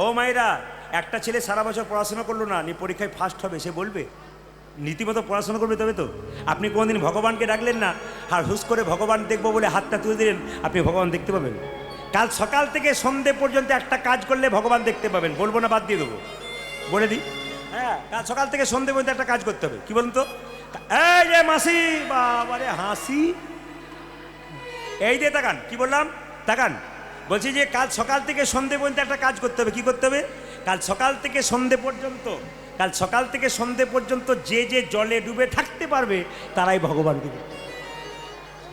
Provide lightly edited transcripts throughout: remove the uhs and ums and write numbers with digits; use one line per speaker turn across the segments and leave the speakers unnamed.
ও মায়েরা, একটা ছেলে সারা বছর পড়াশোনা করলো না, নি পরীক্ষায় ফার্স্ট হবে, সে বলবে? নীতিমতো পড়াশোনা করবে তবে তো। আপনি কোনোদিন ভগবানকে ডাকলেন না, আর হুস করে ভগবান দেখবো বলে হাতটা তুলে দিলেন, আপনি ভগবান দেখতে পাবেন? কাল সকাল থেকে সন্ধে পর্যন্ত একটা কাজ করলে ভগবান দেখতে পাবেন। বলবো না, বাদ দিয়ে দেবো, বলে দিই। হ্যাঁ, কাল সকাল থেকে সন্ধে পর্যন্ত একটা কাজ করতে হবে। কি বলুন তো? এই যে মাসি, বাবারে হাসি, এই যে তাকান, কি বললাম? তাকান, বলছি যে কাল সকাল থেকে সন্ধে পর্যন্ত একটা কাজ করতে হবে। কি করতে হবে? কাল সকাল থেকে সন্ধে পর্যন্ত, কাল সকাল থেকে সন্ধে পর্যন্ত যে যে জলে ডুবে থাকতে পারবে তারাই ভগবানকে দেখবে।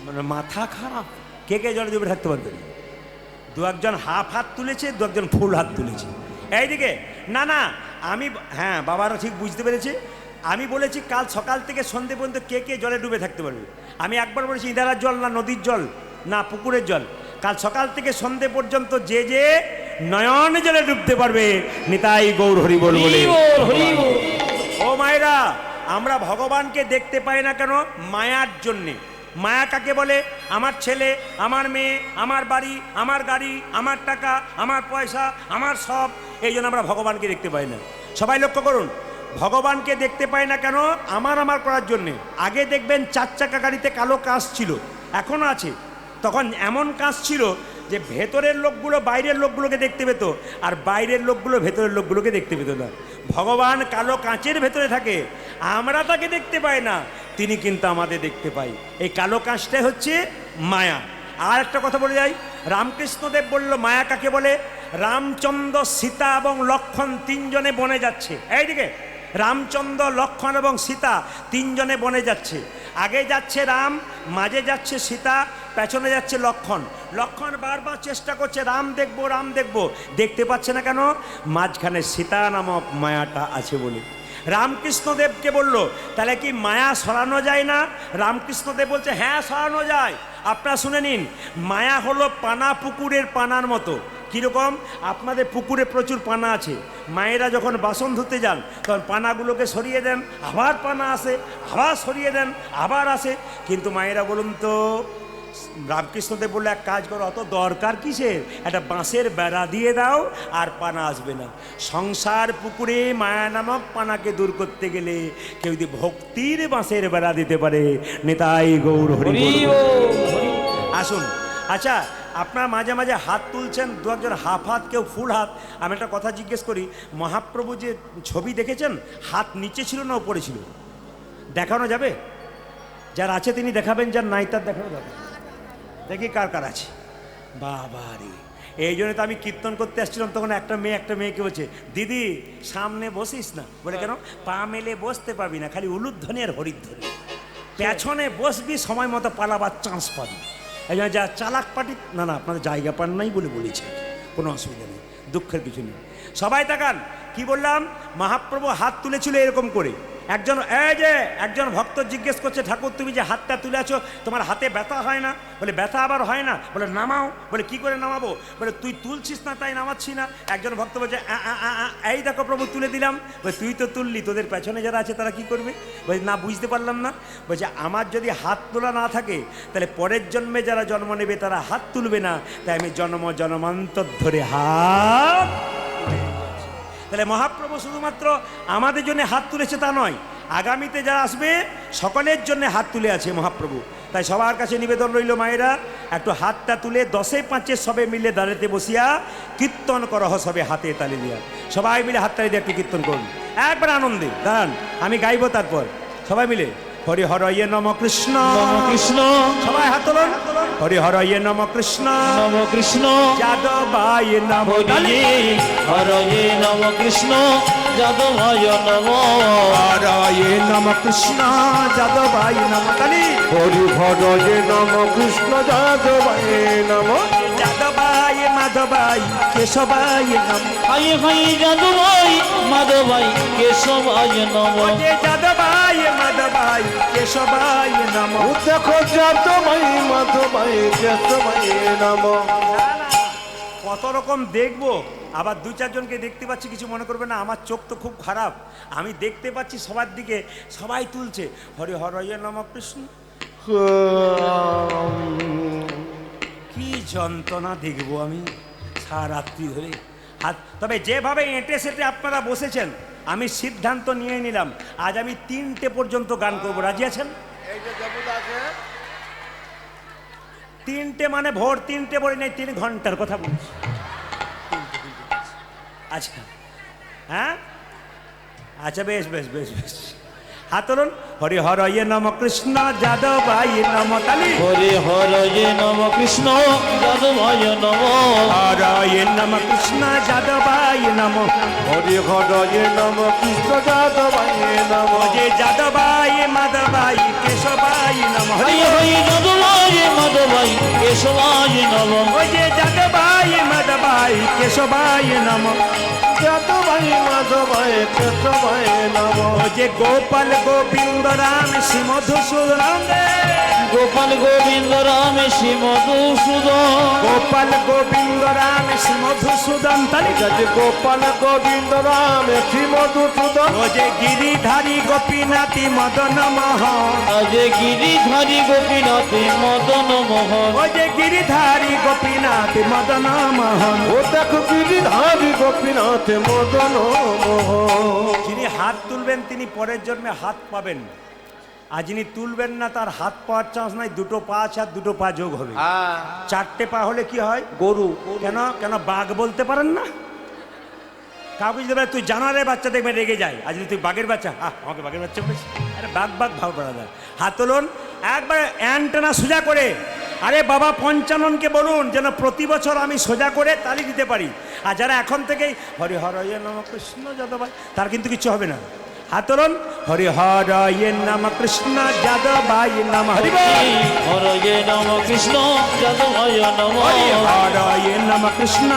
মানে মাথা খারাপ, কে কে জলে ডুবে থাকতে পারবে? দু একজন হাফ হাত তুলেছে, দু একজন ফুল হাত তুলেছে। এইদিকে না না, আমি, হ্যাঁ বাবারা ঠিক বুঝতে পেরেছে। আমি বলেছি কাল সকাল থেকে সন্ধে পর্যন্ত কে কে জলে ডুবে থাকতে পারবে। আমি একবার বলেছি ইঁদারার জল না নদীর জল না পুকুরের জল। কাল সকাল থেকে সন্ধে পর্যন্ত যে যে নয়ন জলে ডুবতে পারবে, নিতাই গৌর হরি বল বলে। ও মায়েরা, আমরা ভগবানকে দেখতে পাই না কেন? মায়ার জন্যে। মায়া কাকে বলে? আমার ছেলে, আমার মেয়ে, আমার বাড়ি, আমার গাড়ি, আমার টাকা, আমার পয়সা, আমার সব। এই জন্য আমরা ভগবানকে দেখতে পাই না। সবাই লক্ষ্য করুন, ভগবানকে দেখতে পাই না কেন? আমার করার জন্যে। আগে দেখবেন 4 চাকা গাড়িতে কালো কাঁচ ছিল, এখনও আছে। তখন এমন কাঁচ ছিল যে ভেতরের লোকগুলো বাইরের লোকগুলোকে দেখতে পেত, আর বাইরের লোকগুলো ভেতরের লোকগুলোকে দেখতে পেত না। ভগবান কালো কাঁচের ভেতরে থাকে, আমরা তাকে দেখতে পাই না, তিনি কিন্তু আমাদের দেখতে পাই। এই কালো কাঁচটাই হচ্ছে মায়া। আর একটা কথা বলে যাই, রামকৃষ্ণদেব বলল মায়া কাকে বলে? রামচন্দ্র, সীতা এবং লক্ষ্মণ 3 জনে বনে যাচ্ছে। এইদিকে রামচন্দ্র, লক্ষ্মণ এবং সীতা 3 জনে বনে যাচ্ছে। আগে যাচ্ছে রাম, মাঝে যাচ্ছে সীতা, পেছনে যাচ্ছে লক্ষ্মণ। লক্ষ্মণ বারবার চেষ্টা করছে রাম দেখবো, রাম দেখবো, দেখতে পাচ্ছে না কেন? মাঝখানে সীতা নামক মায়াটা আছে বলে। রামকৃষ্ণদেবকে বলল তাহলে কি মায়া সরানো যায় না? রামকৃষ্ণদেব বলছে হ্যাঁ সরানো যায়। আপনারা শুনে নিন, মায়া হলো পানা, পুকুরের পানার মতো। কীরকম? আপনাদের পুকুরে প্রচুর পানা আছে, মায়েরা যখন বাসন ধুতে যান তখন পানাগুলোকে সরিয়ে দেন, আবার পানা আসে, আবার সরিয়ে দেন, আবার আসে। কিন্তু মায়েরা বলুন তো, রামকৃষ্ণদেব বললে এক কাজ করো, অত দরকার কিসের? একটা বাঁশের বেড়া দিয়ে দাও আর পানা আসবে না। সংসার পুকুরে মায়া নামক পানাকে দূর করতে গেলে কেউ যদি ভক্তির বাঁশের বেড়া দিতে পারে, নিতাই গৌর হরি বল। আসুন, আচ্ছা আপনারা মাঝে মাঝে হাত তুলছেন, 2 একজন হাফ হাত, কেউ ফুল হাত। আমি একটা কথা জিজ্ঞেস করি, মহাপ্রভু যে ছবি দেখেছেন, হাত নিচে ছিল না উপরে ছিল? দেখানো যাবে? যার আছে তিনি দেখাবেন, যার নাই তার দেখানো যাবে। দেখি কার কার আছে। বাবা রে, এই জন্য তো আমি কীর্তন করতে আসছিলাম, তখন একটা মেয়েকে বলছে দিদি সামনে বসিস না। বলে কেন? পা মেলে বসতে পারবি না, খালি উলুধ্বনি আর হরিধ্বনি। পেছনে বসবি, সময় মতো পালাবার চান্স পাবি। এই জন্য যা চালাক পাটি, না না আপনাদের জায়গা পান নাই বলে বলেছে, কোনো অসুবিধা নেই, দুঃখের কিছু নেই। সবাই তাকান, কি বললাম? মহাপ্রভু হাত তুলেছিল এরকম করে। একজন ভক্ত জিজ্ঞেস করছে, ঠাকুর তুমি যে হাতটা তুলে আছো, তোমার হাতে ব্যথা হয় না? বলে ব্যথা আবার হয় না? বলে নামাও। বলে কি করে নামাবো? বলে তুই তুলছিস না তাই নামাচ্ছি না। একজন ভক্ত বলছে এই দেখো প্রভু তুলে দিলাম। বলে তুই তো তুললি, তোদের পেছনে যারা আছে তারা কি করবে? বলে না, বুঝতে পারলাম না। বলছে আমার যদি হাত তোলা না থাকে তাহলে পরের জন্মে যারা জন্ম নেবে তারা হাত তুলবে না, তাই আমি জন্মান্তর ধরে হাত। তাহলে মহাপ্রভু শুধুমাত্র আমাদের জন্য হাত তুলেছে তা নয়, আগামীতে যারা আসবে সকলের জন্য হাত তুলে আছে মহাপ্রভু। তাই সবার কাছে নিবেদন রইল, মায়েরা একটু হাতটা তুলে 10এ 5 সবে মিলে দাঁড়াতে বসিয়া কীর্তন করহ সবে হাতে তালি দিয়া। সবাই মিলে হাত তালি দিয়ে একটু কীর্তন করুন, একবার আনন্দে দাঁড়ান, আমি গাইব তারপর সবাই মিলে। হরি হরয়ে নম কৃষ্ণ কৃষ্ণ, সবাই হাত তোলুন। হরি হরয়ে নম কৃষ্ণ কৃষ্ণ, যাদবায় নম হরয়ে নম কৃষ্ণ যাদবায় নম, হরয়ে নম কৃষ্ণ যাদবায় নম। কালী হরি হরয়ে নম কৃষ্ণ যাদবায় নম, যাদবায় মাধবায় কেশবায় নম। হাই হাই যাদবায় মাধবায় কেশবায় নম, যাদবায় মাধবায় কেশবায় নম। দেখো যাদবায় মাধবায় কেশবায় নম। কত রকম দেখবো, আবার 2-4 জনকে দেখতে পাচ্ছি, কিছু মনে করবে না, আমার চোখ তো খুব খারাপ, আমি দেখতে পাচ্ছি সবার দিকে সবাই তুলছে হরি হরয়ে নম কৃষ্ণ। কি যন্ত্রণা দেখবো আমি সারাত্রি ধরে। হাত, তবে যেভাবে এঁটে সেটে আপনারা বসেছেন, আমি সিদ্ধান্ত নিয়ে নিলাম আজ আমি 3টে পর্যন্ত গান করবো। রাজি আছেন?
এই যে দেবতা আছে,
3টে মানে ভোর 3টে বলে নেই, 3 ঘন্টার কথা বলছি। আচ্ছা, হ্যাঁ, আচ্ছা, বেশ বেশ বেশ বেশ, হাত তুলুন। হরি হর ইয়ে নম কৃষ্ণ যাদবাই নম, তালি।
হরে হরে নম কৃষ্ণ যাদবায় নম,
হর ইয়ে নম কৃষ্ণ যাদবাই নম,
হরি হরে নম কৃষ্ণ যাদবায় নম,
যে যাদবাই মাধবাই কেশবাই নম। হরি
হরি হরি যাদবায় মাধবায় কেশবায় নম,
ওই যে যাদবাই মাধবাই কেশবাই নম,
যাদবায় মাধবায় কেশবায় নম,
ও যে গোপাল গোবিন্দ রাম শ্রী মধুসূদন,
গোপাল গোবিন্দ রাম শ্রী মধুসূদন,
গোপাল গোবিন্দ রাম শ্রী মধুসূদন, তালি।
যাতে গোপাল গোবিন্দ রাম শ্রী মধুসূদন,
ও যে গিরিধারী গোপীনাথী মদন মোহন,
আজ গিরিধারী গোপীনাথ মদন মোহন,
ও যে গিরিধারী গোপীনাথী মদন মোহন।
ও দেখো গিরিধারী গোপীনাথ মদন মোহন।
যিনি হাত তুলবেন তিনি পরের জন্মে হাত পাবেন, আর যিনি তুলবেন না তার হাত পাওয়ার চান্স নাই। 2টো পা আছে আর 2টো পা যোগ হবে। 4টে পা হলে কি হয়?
গরু।
কেন কেন বাঘ বলতে পারেন না? কাউকে যদি বলে তুই জানোয়ারের বাচ্চা দেখবে রেগে যায়, আর যদি তুই বাঘের বাচ্চা, আমাকে বাঘের বাচ্চা বলিস, আরে বাঘ বাঘ ভাব করা যায়। হাত তুলুন একবার অ্যান্টেনা সোজা করে। আরে বাবা পঞ্চাননকে বলুন যেন প্রতি বছর আমি সোজা করে তালি দিতে পারি। আর যারা এখন থেকেই হরি হর নম কৃষ্ণ যাদবাই, তার কিন্তু কিছু হবে না। হাত তুলুন। হরি হর নম কৃষ্ণ যাদবাই নম, হরি বল।
হরে নম কৃষ্ণ যাদবায় নম,
হরি হর নম কৃষ্ণ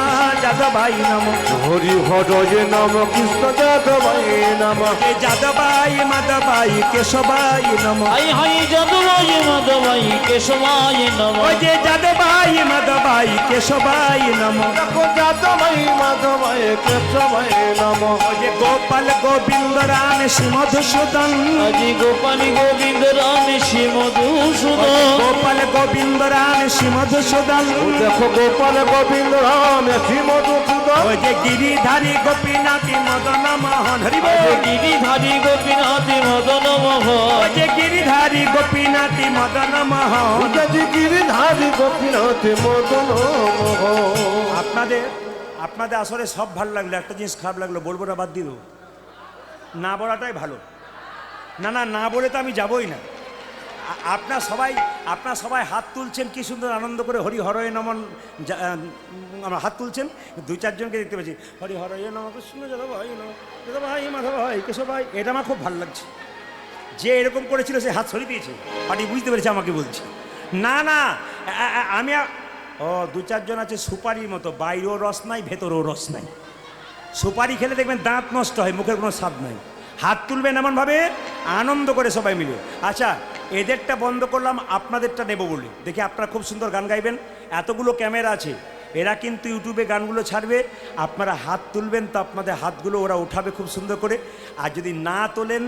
যাদবাই নম,
হরি হরে নম কৃষ্ণ যাদবায় নম,
যাদবাই মাধবাই কেশবাই নম,
হাই হাই যাদবায় মাধবায় কেশবায় নম,
ওই যে যাদবাই মাধবাই কেশবাই নম,
দেখো যাদবায় মাধবায় কেশবায় নম,
ওই যে গোপাল গোবিন্দ রাম শ্রী মধুসূদন,
আজি গোপাল গোবিন্দ রাম শ্রী মধুসূদন,
গোপাল গোবিন্দ রাম শ্রী মধুসূদন,
ও দেখো গোপাল গোবিন্দ রাম শ্রী মধুসূদন,
ওই যে গিরিধারী গোপীনাথী মদন মোহন, হরি বল।
গিরিধারী গোপীনাথ মদন মোহন,
ওই যে গিরিধারী গোপীনাথী মদন মোহন।
যাতে গিরিধারী গোপীনাথ মদন মোহন।
আপনাদের আপনাদের আসলে সব ভালো লাগলো, একটা জিনিস খারাপ লাগলো, বলবো না, বাদ দিয়ে দেবো। না বলাটাই ভালো। না না, না বলে তো আমি যাবই না। আপনার সবাই হাত তুলছেন, কি সুন্দর আনন্দ করে হরি হরয়ে নমন আমরা হাত তুলছেন। 2-4 জনকে দেখতে পাচ্ছি হরি হরয়ে নম কৃষ্ণ যাদবাই নম, যাদবাই মাধবাই কেশবাই, এটা আমার খুব ভালো লাগছে। যে এরকম করেছিল সে হাত সরিয়ে দিয়েছে, পার্টি বুঝতে পেরেছে আমাকে বলছে। না না, আমি 2-4 জন আছে সুপারির মতো, বাইরেও রস নাই ভেতরেও রস নাই। সুপারি খেলে দেখবেন দাঁত নষ্ট হয়, মুখের কোনো স্বাদ নাই। হাত তুলবেন এমনভাবে আনন্দ করে সবাই মিলে। আচ্ছা, এদেরটা বন্ধ করলাম, আপনাদেরটা নেব বলি। দেখি আপনারা খুব সুন্দর গান গাইবেন, এতগুলো ক্যামেরা আছে, এরা কিন্তু ইউটিউবে গানগুলো ছাড়বে। আপনারা হাত তুলবেন তো আপনাদের হাতগুলো ওরা উঠাবে খুব সুন্দর করে। আর যদি না তোলেন,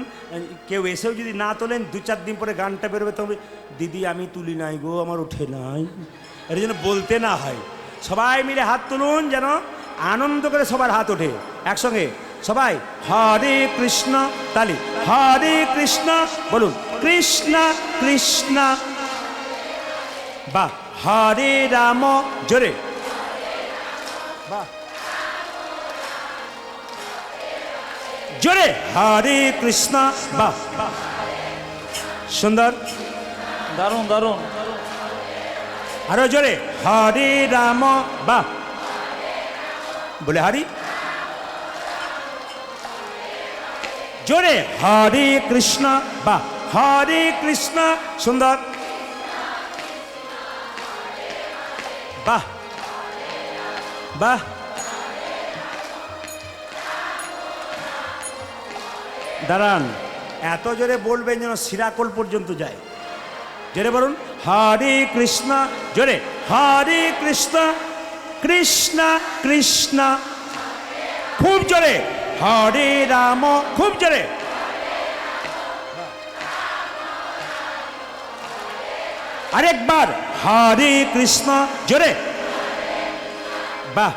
কেউ এসেও যদি না তোলেন, 2-4 দিন পরে গানটা বেরোবে, তবে দিদি আমি তুলি নাই গো, আমার উঠে নাই, এর জন্য বলতে না হয়। সবাই মিলে হাত তুলুন, যেন আনন্দ করে সবার হাত ওঠে একসঙ্গে। সবাই হরে কৃষ্ণ, তালি। হরে কৃষ্ণ বলুন, কৃষ্ণ কৃষ্ণ, বাহ। হরে রাম, জোরে, বাহ, জোরে। হরে কৃষ্ণ, বাহ, সুন্দর,
দারুণ দারুণ,
আরো জোরে। হরে রাম, বাহ, বলে হরি, জোরে। হরে কৃষ্ণ, বাহ, হরে কৃষ্ণ, সুন্দর, বাহ বাহ। দাঁড়ান, এত জোরে বলবেন যেন সিরাকল পর্যন্ত যায়। জোরে বলুন, হরে কৃষ্ণ, জোরে। হরে কৃষ্ণ, কৃষ্ণ কৃষ্ণ, খুব জোরে। হরে রাম, খুব জোরে। আরেকবার, হরে কৃষ্ণ, জোরে, বাহ।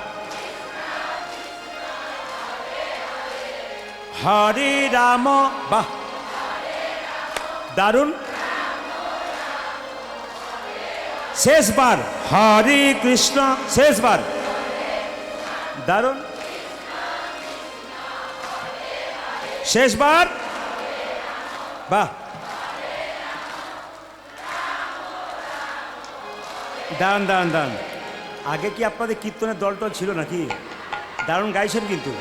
হরে রাম, বাহ দারুণ। শেষবার হরে কৃষ্ণ, শেষবার দারুণ। শেষবার বাহ, দান দান দান। আগে কি আপনাদের কীর্তনের দলটল ছিল নাকি? দারুণ গাইছেন কিন্তু।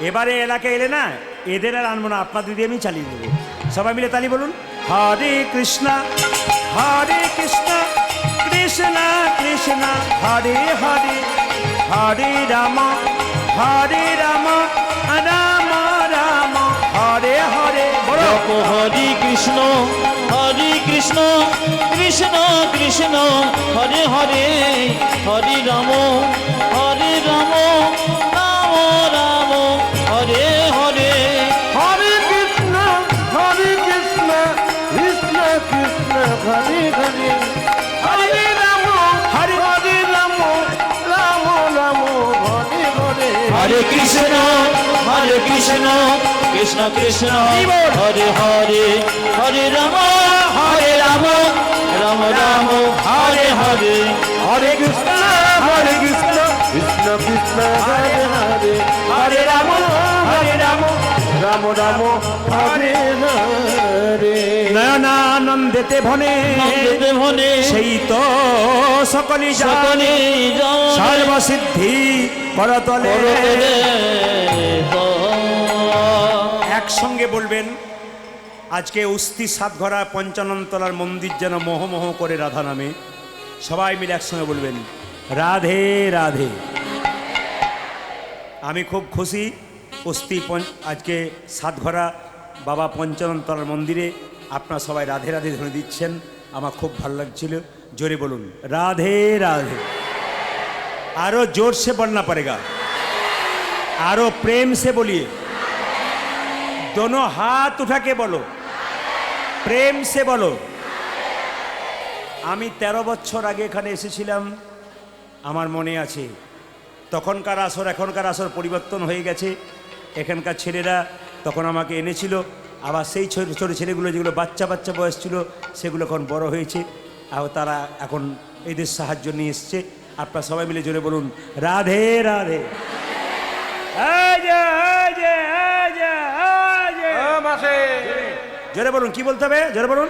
এবারে এলাকায় এলে না, এদের আর আনবো না, আপনাদের দিয়ে আমি চালিয়ে দেবো। সবাই মিলে তালি বলুন, হরে কৃষ্ণ কৃষ্ণ কৃষ্ণ হরে হরে, হরে রাম রাম রাম হরে হরে।
জপ হরে কৃষ্ণ কৃষ্ণ কৃষ্ণ হরে হরে, হরে রাম রাম রাম হরে হরে।
হরে কৃষ্ণ কৃষ্ণ কৃষ্ণ হরে হরে, হরে রাম রাম রাম হরে হরে।
হরে কৃষ্ণ কৃষ্ণ কৃষ্ণ হরে হরে, হরে রাম রাম রাম হরে হরে।
হরে কৃষ্ণ কৃষ্ণ কৃষ্ণ হরে হরে, হরে রাম রাম রাম হরে হরে।
নয়নানন্দেতে ভনে
নন্দেতে ভনে
সেই তো সকলি
সকলে
জানে, সর্বসিদ্ধি করতলে। একসঙ্গে বলবেন, আজকে উস্তি সাতঘরা পঞ্চাননতলার মন্দির যেন মোহ করে রাধা নামে। সবাই মিলে একসঙ্গে বলবেন, রাধে রাধে। আমি খুব খুশি, আজকে সাতঘরা বাবা পঞ্চাননতলার মন্দিরে আপনারা সবাই রাধে রাধে ধ্বনি দিচ্ছেন, আমার খুব ভালো লাগছিল। জোরে বলুন, রাধে রাধে। আরো जोर से बोलना पड़ेगा, आरो प्रेम से बोलिए, दोनों हाथ उठा के बोलो, प्रेम से बोलो। আমি 13 বছর আগে এখানে এসেছিলাম, আমার মনে আছে। তখনকার আসর এখনকার আসর পরিবর্তন হয়ে গেছে। এখানকার ছেলেরা তখন আমাকে এনেছিল, আবার সেই ছোট ছোট ছেলেগুলো যেগুলো বাচ্চা বয়স ছিল সেগুলো এখন বড় হয়েছে, আর তারা এখন এদের সাহায্য নিয়ে এসছে। আপনারা সবাই মিলে জোরে বলুন, রাধে রাধে। জোরে বলুন, কি বলতে হবে? জোরে বলুন,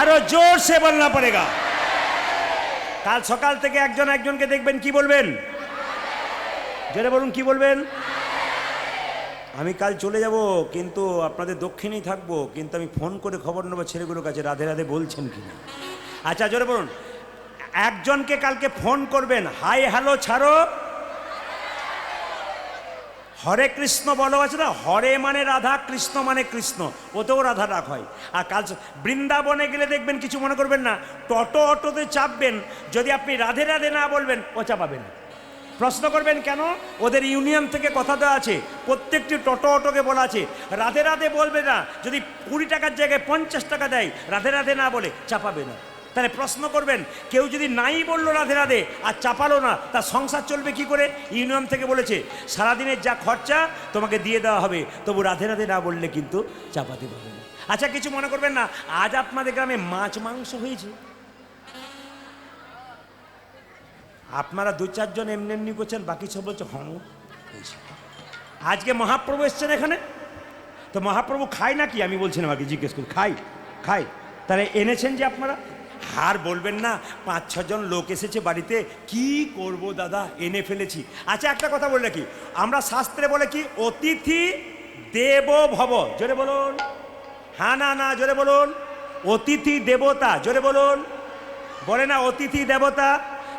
আরো জোর সে বলনা পড়েগা। কাল সকাল থেকে একজনকে দেখবেন, কি বলবেন? জোরে বলুন, কি বলবেন? আমি কাল চলে যাব, কিন্তু আপনাদের দক্ষিণেই থাকবো, কিন্তু আমি ফোন করে খবর নেবো ছেলেগুলোর কাছে রাধে রাধে বলছেন কিনা। আচ্ছা জোরে বলুন, একজনকে কালকে ফোন করবেন, হাই হ্যালো ছাড়ো, হরে কৃষ্ণ বলো আছে না, হরে মানে রাধা, কৃষ্ণ মানে কৃষ্ণ, ওতেও রাধা রাখ হয়। আর কাল বৃন্দাবনে গেলে দেখবেন, কিছু মনে করবেন না, অটোতে চাপবেন, যদি আপনি রাধে রাধে না বলবেন ও চাপাবেন। প্রশ্ন করবেন কেন? ওদের ইউনিয়ন থেকে কথা দেওয়া আছে, প্রত্যেকটি অটোকে বলা আছে রাধে রাধে বলবে না, যদি 20 টাকার জায়গায় 50 টাকা দেয়, রাধে রাধে না বলে চাপাবে না। তাহলে প্রশ্ন করবেন, কেউ যদি নাই বললো রাধে রাধে আর চাপালো না, তার সংসার চলবে কি করে? ইউনিয়ন থেকে বলেছে সারাদিনের যা খরচা তোমাকে দিয়ে দেওয়া হবে, তবু রাধে রাধে না বললে কিন্তু চাপাতে পারবে না। আচ্ছা কিছু মনে করবেন না, আজ আপনাদের গ্রামে মাছ মাংস হয়েছে, আপনারা 2-4 জন এমনি করছেন, বাকি সব বলছে হ্যাঁ। আজকে মহাপ্রভু এসছেন এখানে, তো মহাপ্রভু খায় নাকি? আমি বলছি না, বাকি জিজ্ঞেস করি, খাই। তাহলে এনেছেন যে আপনারা, আর বলবেন না 5-6 জন লোক এসেছে বাড়িতে, কি করব দাদা এনে ফেলেছি। আচ্ছা একটা কথা বলে রাখি, আমরা শাস্ত্রে বলে কি, অতিথি দেবো ভব। জোরে বলুন, হ্যাঁ না জোরে বলুন, অতিথি দেবতা। জোরে বলুন, বলে না অতিথি দেবতা।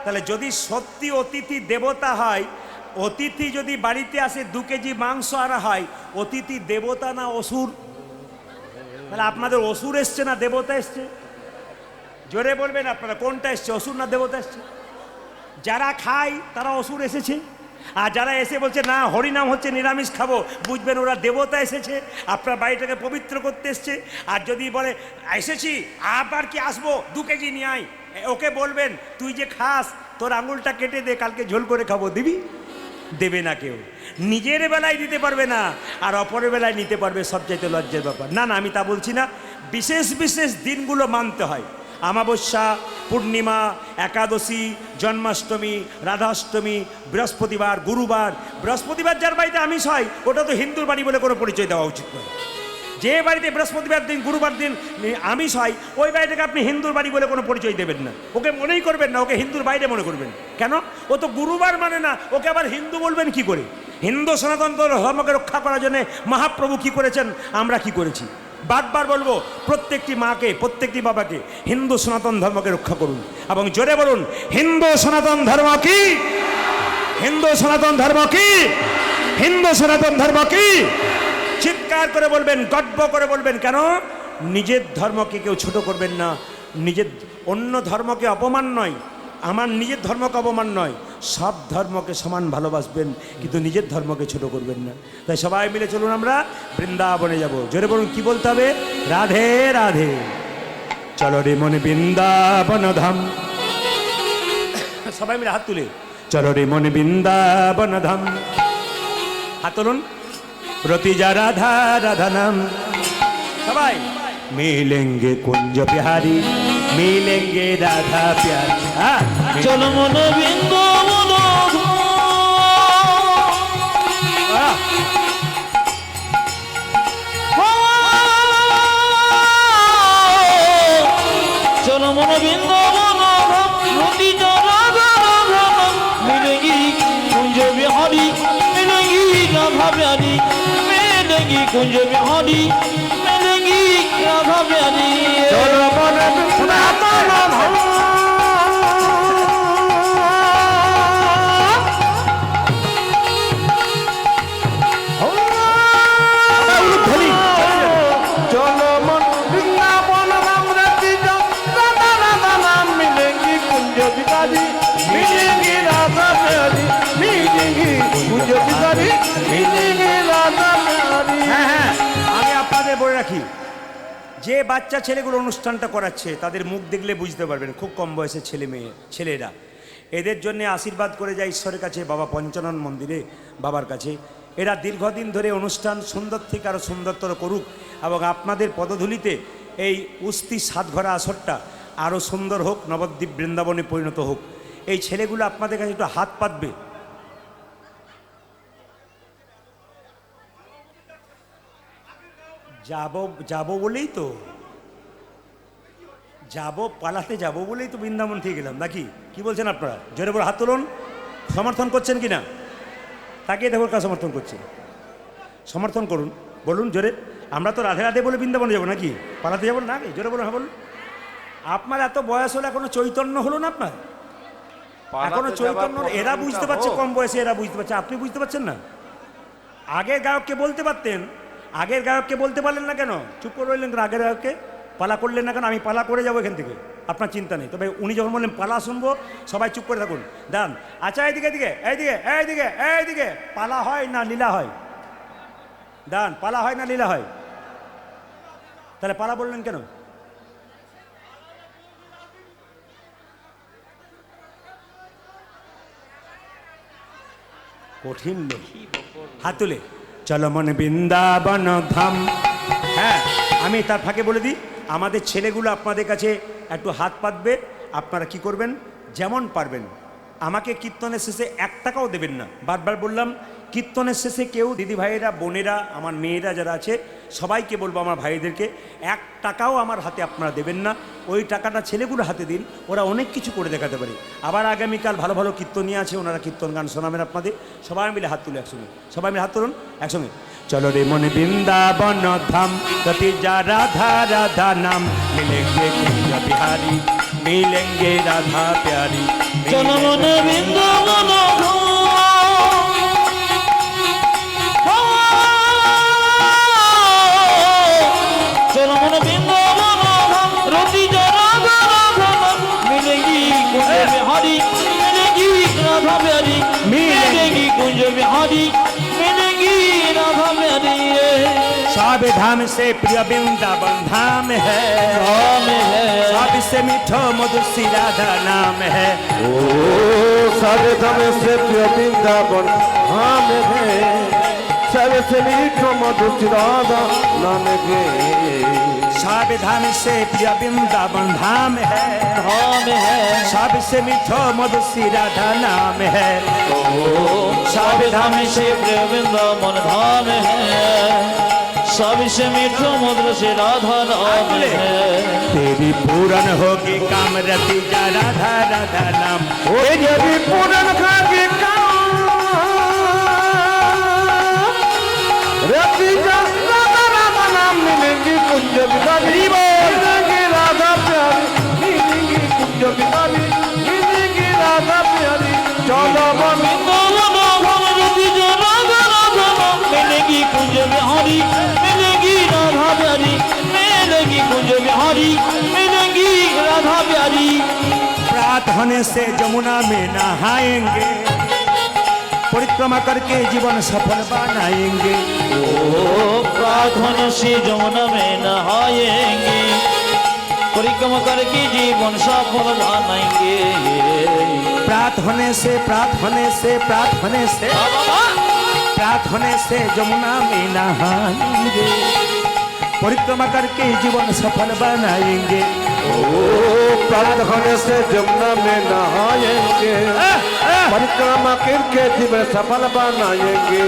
তাহলে যদি সত্যি অতিথি দেবতা হয়, অতিথি যদি বাড়িতে আসে 2 কেজি মাংস আনা হয়, অতিথি দেবতা না অসুর? তাহলে আপনাদের অসুর এসছে না দেবতা এসছে? জোরে বলবেন আপনারা, কোনটা এসছে, অসুর না দেবতা এসছে? যারা খায় তারা অসুর এসেছে, আর যারা এসে বলছে না হরিনাম হচ্ছে নিরামিষ খাবো, বুঝবেন ওরা দেবতা এসেছে, আপনার বাড়িটাকে পবিত্র করতে এসছে। আর যদি বলে এসেছি আবার কি আসবো, 2 কেজি নিয়ে আয়, ওকে বলবেন তুই যে খাস তোর আঙুলটা কেটে দে, কালকে ঝোল করে খাবো, দিবি? দেবে না কেউ। নিজের বেলায় দিতে পারবে না আর অপরের বেলায় নিতে পারবে, সবচাইতে লজ্জার ব্যাপার। না না, আমি তা বলছি না। বিশেষ বিশেষ দিনগুলো মানতে হয়। অমাবস্যা, পূর্ণিমা, একাদশী, জন্মাষ্টমী, রাধাষ্টমী, বৃহস্পতিবার, গুরুবার। বৃহস্পতিবার যার বাড়িতে আমিষ হয় ওটা তো হিন্দুর বাড়ি বলে কোনো পরিচয় দেওয়া উচিত নয়। যে বাড়িতে বৃহস্পতিবার দিন, গুরুবার দিন আমিষ হয় ওই বাড়িটাকে আপনি হিন্দুর বাড়ি বলে কোনো পরিচয় দেবেন না, ওকে মনেই করবেন না, ওকে হিন্দুর বাইরে মনে করবেন। কেন? ও তো গুরুবার মানে না, ওকে আবার হিন্দু বলবেন কি করে? হিন্দু সনাতন ধর্মকে রক্ষা করার জন্য মহাপ্রভু কি করেছেন, আমরা কি করেছি? বারবার বলবো, প্রত্যেকটি মাকে, প্রত্যেকটি বাবাকে হিন্দু সনাতন ধর্মকে রক্ষা করুন এবং জোরে বলুন, হিন্দু সনাতন ধর্ম কি? হিন্দু সনাতন ধর্ম কি? হিন্দু সনাতন ধর্ম কি? চিৎকার করে বলবেন, গর্ব করে বলবেন। কেন? নিজের ধর্মকে কেউ ছোট করবেন না, নিজের অন্য ধর্মকে অপমান নয়, আমার নিজের ধর্মকে অপমান নয়, সব ধর্মকে সমান ভালোবাসবেন, কিন্তু নিজের ধর্মকে ছোট করবেন না। তাই সবাই মিলে চলুন আমরা বৃন্দাবনে যাব। জোরে বলুন, কি বলতে হবে? রাধে রাধে। চলো রে মনে বৃন্দাবন ধাম। সবাই মিলে হাত তুলে চলো রে মনে বৃন্দাবন ধাম। হাত তুলুন। প্রতিজা রাধা রাধা নাম। সবাই মিলেঙ্গে কুঞ্জ বিহারি, মিলেঙ্গে রাধা প্যারি।
চলো মন বৃন্দাবন চলো মন বৃন্দাবন রতি রাধা রাধা মিলেঙ্গি কুঞ্জ বিহারি, মিলেঙ্গি রাধা প্যারি, মিলেঙ্গি কুঞ্জ বিহারি, মিলেঙ্গি রাধা প্যারি।
চলো মনে বৃন্দাবন ধাম। চলো মন বৃন্দাবন ধাম রাতি রাধা রাধা নাম মিলেঙ্গি কুঞ্জ বিহারি, মিলেঙ্গি রাধা প্যারি, মিলেঙ্গি কুঞ্জ বিহারি, মিলেঙ্গি রাধা প্যারি।
হ্যাঁ হ্যাঁ, আমি আপনাদের বলে রাখি, যে বাচ্চা ছেলেগুলো অনুষ্ঠানটা করাচ্ছে তাদের মুখ দেখলে বুঝতে পারবেন, খুব কম বয়সের ছেলে মেয়ে, ছেলেরা। এদের জন্য আশীর্বাদ করে যায় ঈশ্বরের কাছে, বাবা পঞ্চানন মন্দিরে বাবার কাছে। এরা দীর্ঘদিন ধরে অনুষ্ঠান সুন্দর থেকে আরও সুন্দরতর করুক এবং আপনাদের পদধূলিতে এই উস্তি সাতঘরা আসরটা আরও সুন্দর হোক, নবদ্বীপ বৃন্দাবনে পরিণত হোক। এই ছেলেগুলো আপনাদের কাছে একটু হাত পাতবে। যাব বলেই তো পালাতে যাব বলেই তো বৃন্দাবন থেকে গেলাম, নাকি? কি বলছেন আপনারা? জোরে বলে হাত তুলুন। সমর্থন করছেন কি না? তাকিয়ে দেখো কার সমর্থন করছে। সমর্থন করুন, বলুন জোরে। আমরা তো রাধে রাধে বলে বৃন্দাবনে যাবো, নাকি পালাতে যাবো না? জোরে বলুন, হ্যাঁ বলুন। আপনার এত বয়স হলে এখনো চৈতন্য হলো না আপনার? এখনো চৈতন্য? এরা বুঝতে পারছে কম বয়সে, এরা বুঝতে পারছে, আপনি বুঝতে পারছেন না? আগের গায়ককে বলতে পারতেন, আগের গায়ককে বলতে পারলেন না কেন? চুপ করে রইলেন কেন? আগের গায়ককে পালা করলেন না কেন? আমি পালা করে যাবো এখান থেকে, আপনার চিন্তা নেই। তবে উনি যখন বললেন পালা শুনবো, সবাই চুপ করে থাকুন। দান আচ্ছা, এইদিকে এইদিকে এইদিকে এইদিকে এইদিকে। পালা হয় না লীলা হয়? দান, পালা হয় না লীলা হয়? তাহলে পালা বললেন কেন? কঠিন লোক। হাত তুলে চলো মন বৃন্দাবন ধাম। হ্যাঁ, আমি তার ফাঁকে বলে দিই, আমাদের ছেলেগুলো আপনাদের কাছে একটু হাত পাতবে। আপনারা কি করবেন? যেমন পারবেন। আমাকে কীর্তনের শেষে 1 টাকাও দেবেন না। বারবার বললাম, কীর্তনের শেষে কেউ, দিদি ভাইয়েরা, বোনেরা, আমার মেয়েরা যারা আছে সবাইকে বলবো, আমার ভাইদেরকে 1 টাকাও আমার হাতে আপনারা দেবেন না। ওই টাকাটা ছেলেগুলো হাতে দিন, ওরা অনেক কিছু করে দেখাতে পারে। আবার আগামীকাল ভালো ভালো কীর্তনীয় আছে, ওনারা কীর্তন গান শোনাবেন আপনাদের। সবাই মিলে হাত তুলে একসঙ্গে, সবাই মিলে হাত তুলুন একসঙ্গে। চলো রে মন বৃন্দাবন ধাম, প্রতি যা রাধা রাধা নাম, মিলেঙ্গে কুঞ্জ বিহারি, মিলেঙ্গে রাধা প্যারি।
চলো মন বৃন্দাবন চলো মন বৃন্দাবন রতি রাধা রাধা মিলেঙ্গি কুঞ্জ বিহারি, মিলেঙ্গি রাধা প্যারি, মিলেঙ্গি কুঞ্জ বিহারি, মিলেঙ্গি রাধা প্যারি।
सबे धाम से प्रिय वृंदावन धाम है,
धाम है।
सबसे मीठो मधुर श्री राधा नाम है।
ओ सारे धाम से प्रिय वृंदावन धाम है, सबसे मीठो मधुर श्री राधा नाम है।
सबे धाम से प्रिय वृंदावन धाम है,
धाम है।
सबसे मीठो मधुर श्री राधा नाम है।
सबे धाम से प्रिय वृंदावन धाम है, सबसे मीठो मधुर से राधा नाम है।
तेरी पूरन होगी काम रति जा राधा राधा नाम।
ओ यदि पूरन खागे काम रति जा राधा राधा नाम मिलेंगी कुंज बिहारी, मिलेंगी राधा प्यारी, मिलेंगी कुंज बिहारी, मिलेंगी राधा प्यारी। चलो बनी
मिलेगी कुंज बिहारी, मिलेगी राधा प्यारी, मिलेगी कुंज बिहारी, मिलेगी राधा प्यारी।
प्रात होने से जमुना में नहाएंगे, परिक्रमा करके जीवन सफल बनाएंगे।
ओ प्रार्थना से जमुना में नहाएंगे, परिक्रमा करके जीवन सफल बनाएंगे।
प्रात होने से प्रात होने से प्रात होने से प्रात होने से जमुना में नहाएंगे, परिक्रमा करके जीवन सफल बनाएंगे।
ओ प्रात होने से जमुना में नहाएंगे, परिक्रमा करके जीवन सफल बनाएंगे।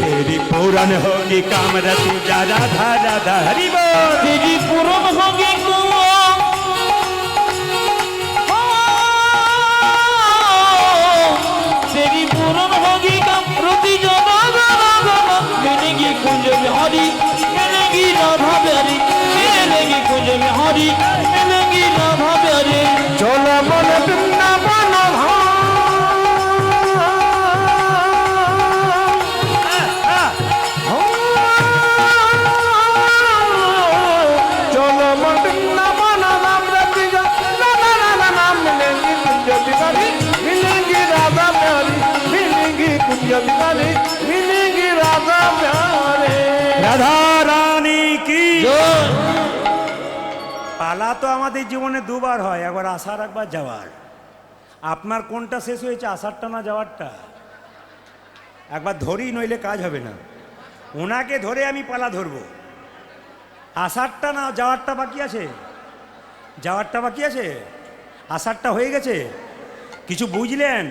तेरी पूरन होगी काम रति जा राधा राधा हरि बोल।
तेरी पूरन होगी तेरी पूरन होगी काम रति जा राधा राधा। मिलेगी कुंज बिहारी, मिलेगी राधा प्यारी, मिलेगी कुंज बिहारी, मिलेगी राधा प्यारी।
चलो मन वृंदावन चलो मन वृंदावन नाम रति जा राधा राधा नाम मिलेंगी कुंज बिहारी, मिलेंगी राधा प्यारी, मिलेंगी कुंज बिहारी, मिलेंगी राधा प्यारे।
রাধা রানী কি
জয়।
পালা তো আমাদের জীবনে দুবার হয়, একবার আসার একবার যাওয়ার। আপনার কোনটা শেষ হয়েছে, আসারটা না যাওয়ারটা? একবার ধরি, নইলে কাজ হবে না। ওনাকে ধরে আমি পালা ধরবো। আসারটা না যাওয়ারটা বাকি আছে? যাওয়ারটা বাকি আছে, আসারটা হয়ে গেছে। কিছু বুঝলেন?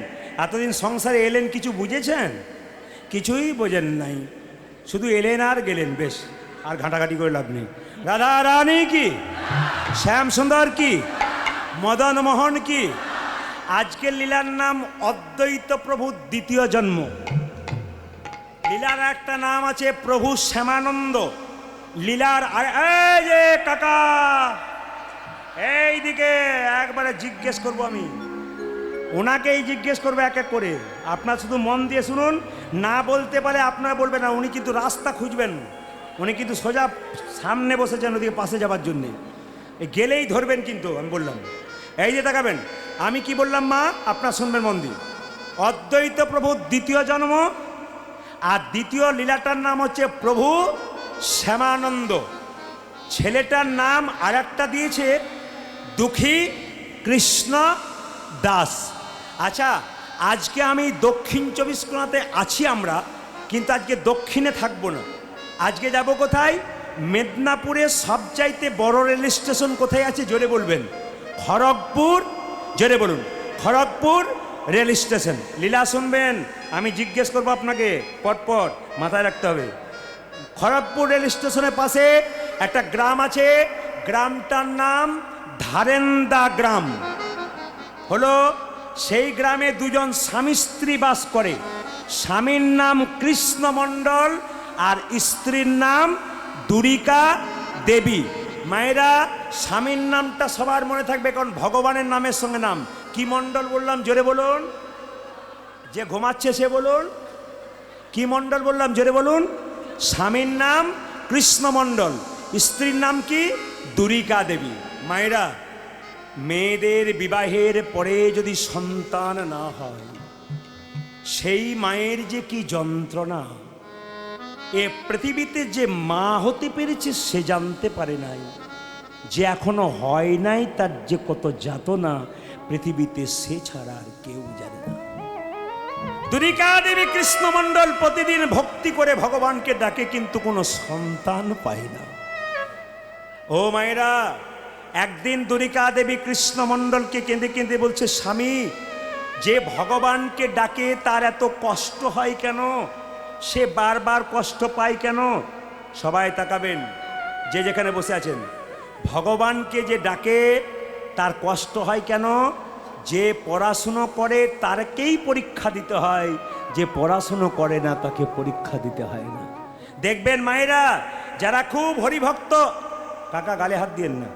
এতদিন সংসারে এলেন, কিছু বুঝেছেন? কিছুই বোঝেন নাই, শুধু এলেন আর গেলেন। বেশ, আর ঘাঁটাঘাঁটি করে লাভ নেই। রাধা রানী কি, শ্যাম সুন্দর কি, মদন মোহন কি। আজকের লীলার নাম অদ্বৈত প্রভুর দ্বিতীয় জন্ম। লীলার একটা নাম আছে প্রভু শ্যামানন্দ। লীলার এই যে কাকা, এই দিকে একবারে জিজ্ঞেস করব আমি, ওনাকেই জিজ্ঞেস করবো এক এক করে। আপনার শুধু মন দিয়ে শুনুন, না বলতে পারে আপনারা বলবেন না। উনি কিন্তু রাস্তা খুঁজবেন, উনি কিন্তু সোজা সামনে বসেছেন ওদিকে পাশে যাবার জন্যে। গেলেই ধরবেন কিন্তু, আমি বললাম। এই যে তাকাবেন, আমি কি বললাম মা, আপনার শুনবেন মন দিয়ে। অদ্বৈত প্রভুর দ্বিতীয় জন্ম, আর দ্বিতীয় লীলাটার নাম হচ্ছে প্রভু শ্যামানন্দ। ছেলেটার নাম আর একটা দিয়েছে দুঃখী কৃষ্ণ দাস। আচ্ছা, আজকে আমি দক্ষিণ 24 পরগনাতে আছি আমরা, কিন্তু আজকে দক্ষিণে থাকবো না। আজকে যাব কোথায়? মেদিনীপুরে সবচাইতে বড় রেল স্টেশন কোথায় আছে জোরে বলবেন? খড়গপুর। জোরে বলুন, খড়গপুর রেল স্টেশন। লীলা শুনবেন, আমি জিজ্ঞেস করবো আপনাকে, পটপট মাথায় রাখতে হবে। খড়গপুর রেল স্টেশনের পাশে একটা গ্রাম আছে, গ্রামটার নাম ধারেন্দা গ্রাম। হলো সেই গ্রামে দুজন স্বামী স্ত্রী বাস করে। স্বামীর নাম কৃষ্ণ মণ্ডল আর স্ত্রীর নাম দুরিকা দেবী। মায়েরা, স্বামীর নামটা সবার মনে থাকবে, কারণ ভগবানের নামের সঙ্গে নাম। কি মণ্ডল বললাম জোরে বলুন? যে ঘুমাচ্ছে সে বলুন। কি মণ্ডল বললাম জোরে বলুন? স্বামীর নাম কৃষ্ণ মণ্ডল, স্ত্রীর নাম কি? দুরিকা দেবী। মায়েরা, মেয়েদের বিবাহের পরে যদি সন্তান না হয়, সেই মায়ের যে কি যন্ত্রণা। এ পৃথিবীতে যে মা হতে পেরেছে সে জানতে পারে নাই, যে এখনো হয় নাই তার যে কত যাতনা পৃথিবীতে সে ছাড়া আর কেউ জানে না। দুর্গা দেবী কৃষ্ণমণ্ডল প্রতিদিন ভক্তি করে ভগবানকে ডাকে, কিন্তু কোনো সন্তান পায় না। ও মায়েরা, একদিন দুর্গা দেবী কৃষ্ণমণ্ডলকে কেঁদে কেঁদে বলছে, স্বামী, যে ভগবানকে ডাকে তার এত কষ্ট হয় কেন? সে বারবার কষ্ট পায় কেন? সবাই তাকাবেন, যে যেখানে বসে আছেন। ভগবানকে যে ডাকে তার কষ্ট হয় কেন? যে পড়াশুনো করে তারকেই পরীক্ষা দিতে হয়, যে পড়াশুনো করে না তাকে পরীক্ষা দিতে হয় না। দেখবেন মায়েরা, যারা খুব হরিভক্ত, কাকা গালে হাত দিয়েন না।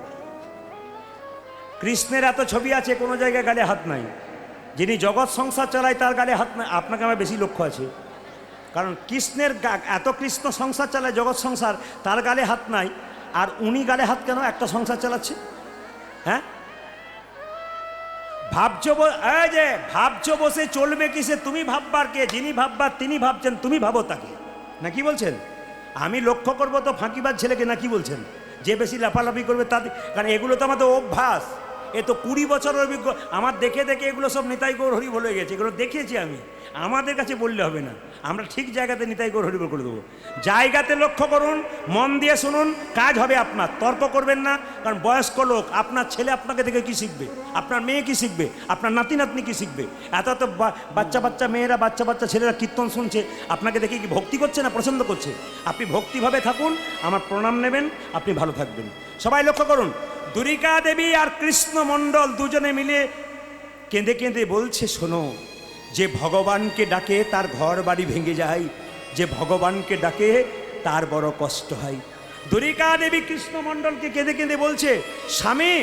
কৃষ্ণের এত ছবি আছে, কোনো জায়গায় গালে হাত নাই। যিনি জগৎ সংসার চালায় তার গালে হাত নাই। আপনাকে আমার বেশি লক্ষ্য আছে, কারণ কৃষ্ণের এত কৃষ্ণ সংসার চালায়, জগৎ সংসার, তার গালে হাত নাই। আর উনি গালে হাত কেন? একটা সংসার চালাচ্ছে। হ্যাঁ, ভাবছো বসে চলবে কিসে? তুমি ভাববার কে? যিনি ভাববার তিনি ভাবছেন, তুমি ভাবো তাকে, না কি বলছেন? আমি লক্ষ্য করবো তো ফাঁকিবাজ ছেলেকে, না কি বলছেন? যে বেশি লাফালাফি করবে তাদের, কারণ এগুলো তো আমাদের অভ্যাস। এ তো 20 বছরের অভিজ্ঞ। আমার দেখে দেখে এগুলো সব নিতাই গৌর হরি বলে গেছে, এগুলো দেখেছি আমি। আমাদের কাছে বললে হবে না, আমরা ঠিক জায়গাতে নিতাই গৌর হরি বল করে দেবো। জায়গাতে লক্ষ্য করুন, মন দিয়ে শুনুন, কাজ হবে আপনার। তর্ক করবেন না, কারণ বয়স্ক লোক, আপনার ছেলে আপনাকে দেখে কি শিখবে? আপনার মেয়ে কি শিখবে? আপনার নাতি নাতনি কি শিখবে? এত এত বাচ্চা বাচ্চা মেয়েরা, বাচ্চা বাচ্চা ছেলেরা কীর্তন শুনছে, আপনাকে দেখে কি ভক্তি করছে না পছন্দ করছে? আপনি ভক্তিভাবে থাকুন, আমার প্রণাম নেবেন, আপনি ভালো থাকবেন। সবাই লক্ষ্য করুন, দুর্গা দেবী আর কৃষ্ণমণ্ডল দুজনে মিলে কেঁদে কেঁদে বলছে, শোনো, যে ভগবানকে ডাকে তার ঘর বাড়ি ভেঙে যায়, যে ভগবানকে ডাকে তার বড় কষ্ট হয়। দুর্গা দেবী কৃষ্ণমণ্ডলকে কেঁদে কেঁদে বলছে, স্বামী,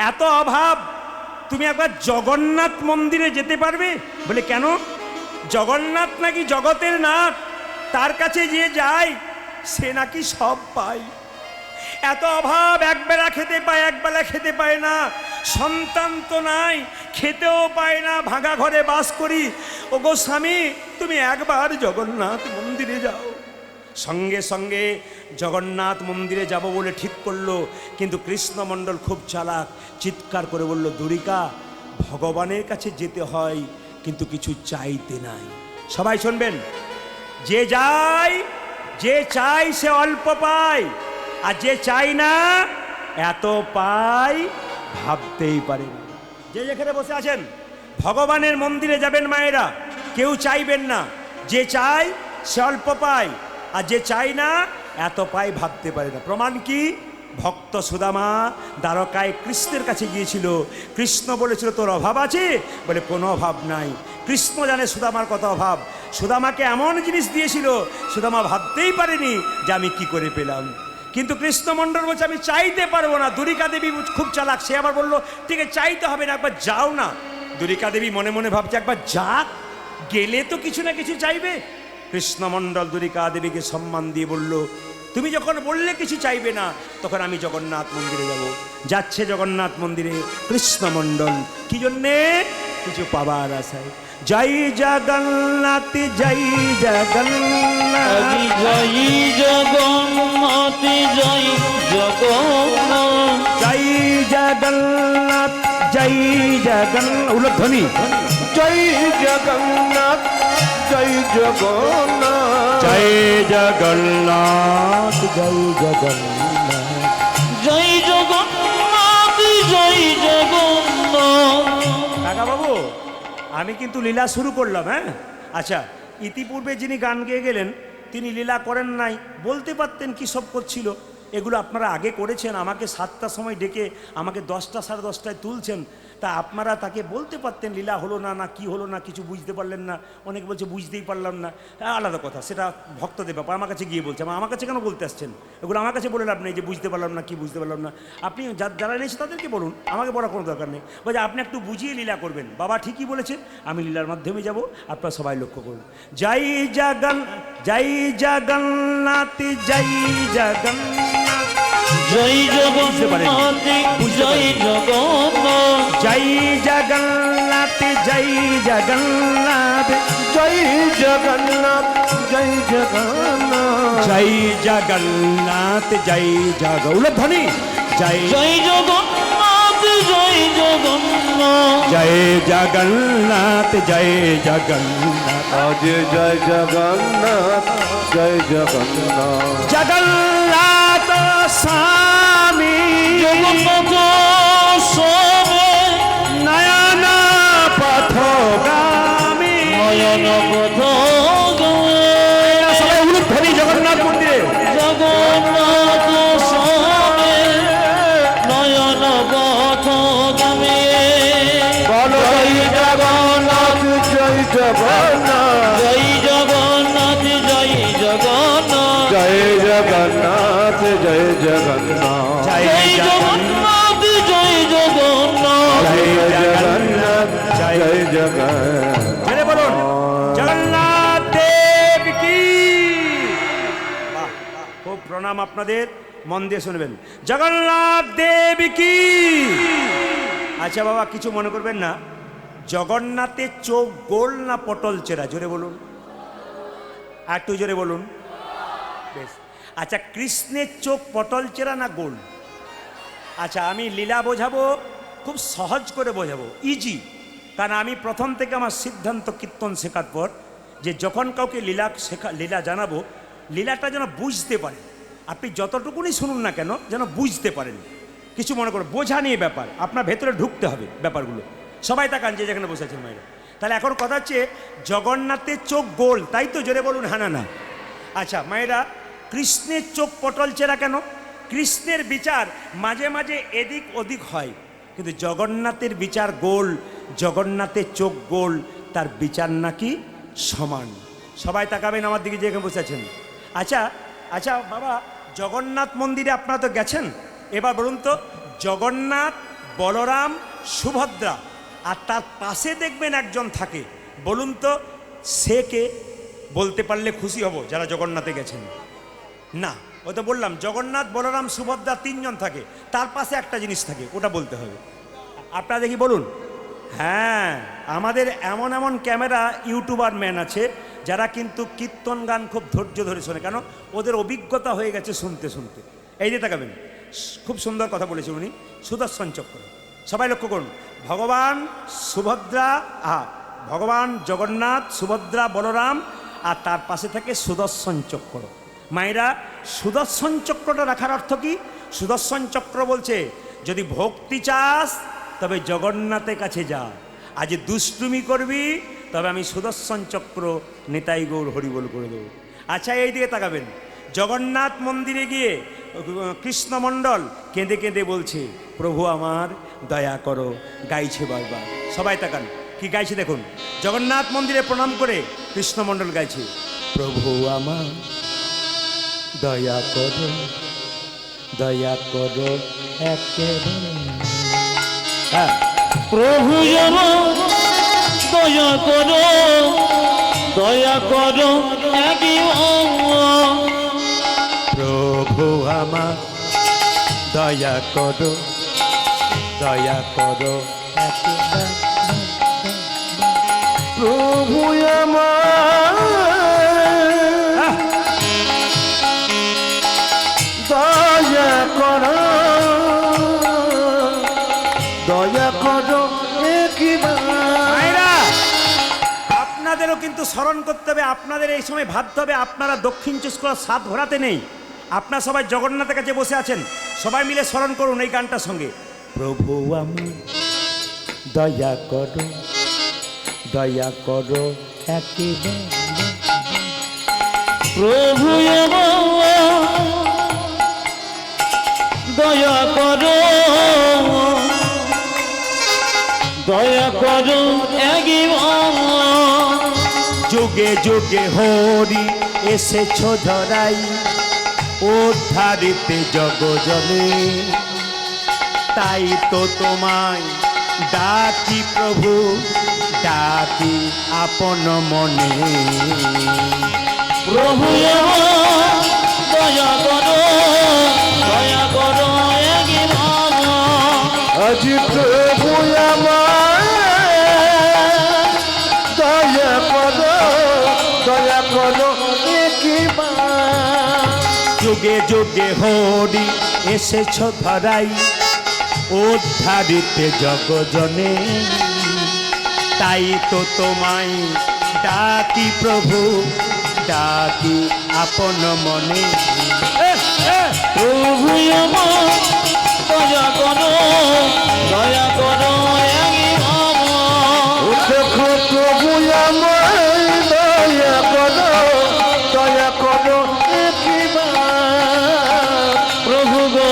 এত অভাব, তুমি একবার জগন্নাথ মন্দিরে যেতে পারবে? বলে, কেন? জগন্নাথ নাকি জগতের নাথ, তার কাছে যে যায় সে নাকি সব পায়। এত অভাব, একবেলা খেতে পায়, একবেলা খেতে পায় না, সন্তান তো নাই, খেতেও পায় না, ভাঙা ঘরে বাস করি। ও গো স্বামী, তুমি একবার জগন্নাথ মন্দিরে যাও। সঙ্গে সঙ্গে জগন্নাথ মন্দিরে যাব বলে ঠিক করলো, কিন্তু কৃষ্ণমণ্ডল খুব চালাক, চিৎকার করে বলল, দুর্গা, ভগবানের কাছে যেতে হয়, কিন্তু কিছু চাইতে নাই। সবাই শুনবেন, যে যায়, যে চাই সে অল্প পায়, আর যে চাই না এত পাই ভাবতেই পারে না। যে যেখানে বসে আছেন, ভগবানের মন্দিরে যাবেন মায়েরা, কেউ চাইবেন না। যে চাই সে অল্প পায়, আর যে চাই না এত পাই ভাবতে পারে না। প্রমাণ কি? ভক্ত সুদামা দ্বারকায় কৃষ্ণের কাছে গিয়েছিল। কৃষ্ণ বলেছিল, তোর অভাব আছে? বলে, কোনো অভাব নাই। কৃষ্ণ জানে সুদামার কত অভাব। সুদামাকে এমন জিনিস দিয়েছিল, সুদামা ভাবতেই পারেনি যে আমি কি করে পেলাম। কিন্তু কৃষ্ণমণ্ডল বলছে, আমি চাইতে পারবো না। দুর্গা দেবী খুব চালাক, সে আবার বললো, ঠিক আছে, চাইতে হবে না, একবার যাও না। দুর্গা দেবী মনে মনে ভাবছে, একবার যাক, গেলে তো কিছু না কিছু চাইবে। কৃষ্ণমণ্ডল দুর্গা দেবীকে সম্মান দিয়ে বলল, তুমি যখন বললে কিছু চাইবে না, তখন আমি জগন্নাথ মন্দিরে যাব। যাচ্ছে জগন্নাথ মন্দিরে কৃষ্ণমণ্ডল, কি জন্যে? কিছু পাবার আশায়। জয় জগন্নাথ, জয় জগন্নাথ,
জয় জগন্নাথ, জয় জগন্নাথ,
জয় জগন্নাথ, জয় জগন্নাথ, উলধ্বনি,
জয় জগন্নাথ, জয় জগন্নাথ,
জয় জগন্নাথ, জয় জগন্নাথ,
জয় জগন্নাথ, জয় জগন্নাথ।
কাকা বাবু, আমি কিন্তু লীলা শুরু করলাম। হ্যাঁ, আচ্ছা, ইতিপূর্বে যিনি গান গেয়ে গেলেন তিনি লীলা করেন নাই, বলতে পারতেন কি সব করছিল। এগুলো আপনারা আগে করেছেন, আমাকে 7টার সময় ডেকে আমাকে 10টা, 10:30টায় তুলছেন। তা আপনারা তাকে বলতে পারতেন লীলা হলো না, না কি হলো না, কিছু বুঝতে পারলেন না। অনেকে বলছে বুঝতেই পারলাম না, আলাদা কথা, সেটা ভক্তদের ব্যাপার। আমার কাছে গিয়ে বলছে, আমার কাছে কেন বলতে আসছেন? এগুলো আমার কাছে বলে লাভ নেই যে বুঝতে পারলাম না, কি বুঝতে পারলাম না। আপনি যারা এনেছে তাদেরকে বলুন, আমাকে বলার কোনো দরকার নেই। বলছে আপনি একটু বুঝিয়ে লীলা করবেন। বাবা ঠিকই বলেছে, আমি লীলার মাধ্যমে যাব, আপনারা সবাই লক্ষ্য করুন। জয় জগন্নাথ, জয় জগন্নাথ, জয় জগন্নাথ,
জয় জগন্নাথ জয় জগন্নাথ
জয় জগন্নাথ জয় জগন্নাথ
জয় জগন্নাথ জয় জগন্নাথ
জয় জগন্নাথ জয় উলধ্বনি জয়
জয় জগন্নাথ জয় জগন্নাথ
জয় জগন্নাথ জয় জগন্নাথ
আজ জয় জগন্নাথ জয় জগন্নাথ
জগন্নাথ স্বামী
জগন্নাথ স্বামী
নয়ন পথগামী
নয়ন পথ
সবাই উলধ্বনি জগন্নাথ মন্দিরে
জগন্নাথ স্বামী নয়ন পথ গামী
বলো জয় জগন্নাথ জয় জগন্নাথ
জয় জগন্নাথ জয় জগন্নাথ
জয় জগন্নাথ জয় জগন্নাথ
জয়
জয় জগন্নাথ জয় জগন্নাথ
জয় জগন্নাথ জয় জগন্নাথ
জয় বলুন জগন্নাথ দেব কি বাহ, খুব প্রণাম আপনাদের, মন দিয়ে শুনবেন। জগন্নাথ দেব কি। আচ্ছা বাবা, কিছু মনে করবেন না, জগন্নাথের চোখ গোল না পটল চেরা? জোরে বলুন, আর একটু জোরে বলুন। বেশ। আচ্ছা, কৃষ্ণের চোখ পটল চেরা না গোল? আচ্ছা, আমি লীলা বোঝাবো, খুব সহজ করে বোঝাবো, ইজি। কারণ আমি প্রথম থেকে আমার সিদ্ধান্ত কীর্তন শেখার পর যে যখন কাউকে লীলা জানাবো, লীলাটা যেন বুঝতে পারে। আপনি যতটুকুনি শুনুন না কেন, যেন বুঝতে পারেন। কিছু মনে করো, বোঝা নিয়ে ব্যাপার, আপনার ভেতরে ঢুকতে হবে ব্যাপারগুলো। সবাই তাকান যে যেখানে বসে আছেন মায়েরা। তাহলে এখন কথা হচ্ছে, জগন্নাথের চোখ গোল, তাই তো? জোরে বলুন হ্যাঁ না না। আচ্ছা মায়েরা, কৃষ্ণের চোখ পটল চেরা কেন? কৃষ্ণের বিচার মাঝে মাঝে এদিক ওদিক হয়, কিন্তু জগন্নাথের বিচার গোল। জগন্নাথের চোখ গোল, তার বিচার নাকি সমান। সবাই তাকাবেন আমার দিকে যেখানে বসে আছেন। আচ্ছা আচ্ছা বাবা, জগন্নাথ মন্দিরে আপনারা তো গেছেন, এবার বলুন তো, জগন্নাথ, বলরাম, সুভদ্রা, আর তার পাশে দেখবেন একজন থাকে, বলুন তো সে কে? বলতে পারলে খুশি হব যারা জগন্নাথে গেছেন। না, ও তো বললাম জগন্নাথ, বলরাম, সুভদ্রা তিনজন থাকে, তার পাশে একটা জিনিস থাকে, ওটা বলতে হবে। আপনারা দেখি বলুন। হ্যাঁ, আমাদের এমন এমন ক্যামেরা ইউটিউবার ম্যান আছে যারা কিন্তু কীর্তন গান খুব ধৈর্য ধরে শোনে, কেন? ওদের অভিজ্ঞতা হয়ে গেছে শুনতে শুনতে। এই যে তাকাবেন, খুব সুন্দর কথা বলেছে উনি, সুদর্শন চক্র। সবাই লক্ষ্য করুন, ভগবান সুভদ্রা, ভগবান জগন্নাথ, সুভদ্রা, বলরাম, আর তার পাশে থাকে সুদর্শন চক্র। মায়েরা, সুদর্শন চক্রটা রাখার অর্থ কি? সুদর্শন চক্র বলছে, যদি ভক্তি চাস তবে জগন্নাথের কাছে যা, আজ দুষ্টুমি করবি তবে আমি সুদর্শন চক্র নেতাই গৌর হরিবোল করে দেবো। আচ্ছা এই দিকে তাকাবেন, জগন্নাথ মন্দিরে গিয়ে কৃষ্ণমণ্ডল কেঁদে কেঁদে বলছে, প্রভু আমার দয়া করো, গাইছে বারবার। সবাই তাকান, কি গাইছে দেখুন। জগন্নাথ মন্দিরে প্রণাম করে কৃষ্ণমণ্ডল গাইছে, প্রভু আমার দয়া করো, দয়া করো একেবারে। হ্যাঁ,
প্রভু আমার দয়া করো, দয়া করো
প্রভু আমার দয়া করো, দয়া করো একেবারে।
প্রভু আমার দয়া করো, দয়া করো
মায়েরা, আপনাদেরও কিন্তু স্মরণ করতে হবে, আপনাদের এই সময় ভাবতে হবে, আপনারা দক্ষিণ চব্বিশ পরগনার স্বাদ ভরাতে নেই। আপনারা সবাই জগন্নাথের কাছে বসে আছেন, সবাই মিলে স্মরণ করুন এই গানটার সঙ্গে, প্রভু আমার দয়া করো, দয়া করো একেবারে।
প্রভু আমার দয়া করো, দয়া করো
যুগে যুগে হরি এসেছ ধরাই, উদ্ধারিতে জগজনে, তাই তো তোমায় ডাকি প্রভু, ডাকি আপন মনে।
প্রভু আমার দয়া করো, দয়া করো
যুগে যুগে হরি এসেছ ধরাই উদ্ধারিতে জগজনে তাই তো তোমায় ডাকি প্রভু ডাকি আপন মনে
প্রভু আমার দয়া করো দয়া করো একই আমার
দেখো প্রভু আমায় দয়া করো একবার
প্রভু গো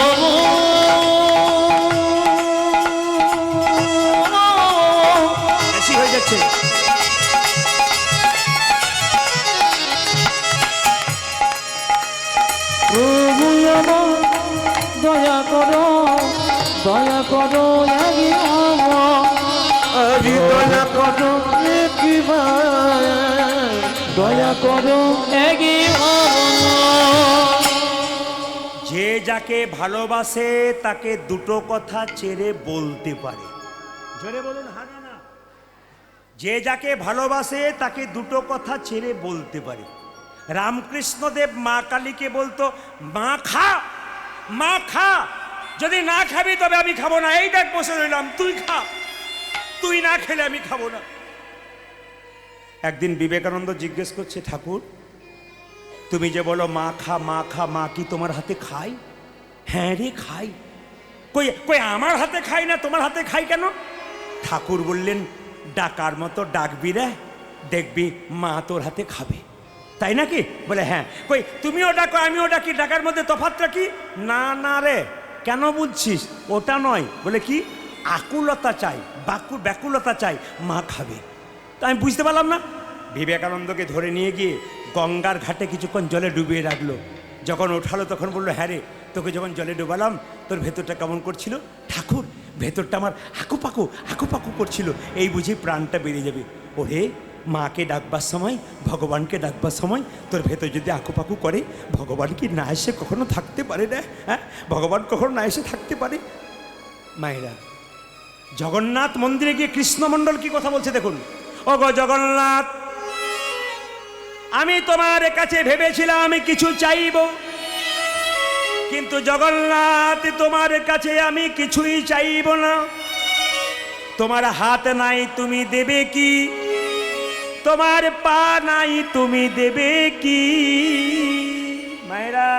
বেশি হয়ে যাচ্ছে
প্রভু আমার দয়া করো একই আমার
আরে দয়া করো একবার
দয়া করো একই আমার
যে যাকে ভালোবাসে তাকে দুটো কথা ছেড়ে বলতে পারে জোরে বলুন হ্যাঁ না যে যাকে ভালোবাসে তাকে দুটো কথা ছেড়ে বলতে পারে রামকৃষ্ণদেব মা কালীকে বলতো মা খা যদি না খাবি তবে আমি খাবো না এই দেখ বসে রইলাম তুই খা তুই না খেলে আমি খাবো না একদিন বিবেকানন্দ জিজ্ঞেস করছে ঠাকুর তুমি যে বলো মা খা মা কি তোমার হাতে খাই হ্যাঁ রে খাই কই কই আমার হাতে খাই না তোমার হাতে খাই কেন ঠাকুর বললেন ডাকার মতো ডাকবি রে দেখবি মা তোর হাতে খাবে তাই নাকি বলে হ্যাঁ কই তুমিও ডাকো আমিও ডাকি ডাকার মধ্যে তফাৎটা কি না রে কেন বুঝছিস ওটা নয় বলে কি আকুলতা চাই ব্যাকুলতা চাই মা খাবে তা আমি বুঝতে পারলাম না বিবেকানন্দকে ধরে নিয়ে গিয়ে গঙ্গার ঘাটে কিছুক্ষণ জলে ডুবিয়ে রাখলো যখন ওঠালো তখন বললো হ্যাঁ রে তোকে যখন জলে ডুবালাম তোর ভেতরটা কেমন করছিল ঠাকুর ভেতরটা আমার আকুপাকু করছিল এই বুঝি প্রাণটা বেরিয়ে যাবে ওরে মাকে ডাকবার সময় ভগবানকে ডাকবার সময় তোর ভেতর যদি আকুপাকু করে ভগবান কি না এসে কখনো থাকতে পারে না হ্যাঁ ভগবান কখনো না এসে থাকতে পারে মায়েরা জগন্নাথ মন্দিরে গিয়ে কৃষ্ণমণ্ডল কি কথা বলছে দেখুন ও গো জগন্নাথ আমি তোমার কাছে ভেবেছিলাম আমি কিছু চাইব কিন্তু জগন্নাথ তোমার কাছে আমি কিছুই চাইব না তোমার হাত নাই তুমি দেবে কি তোমার পা নাই তুমি দেবে কি মায়েরা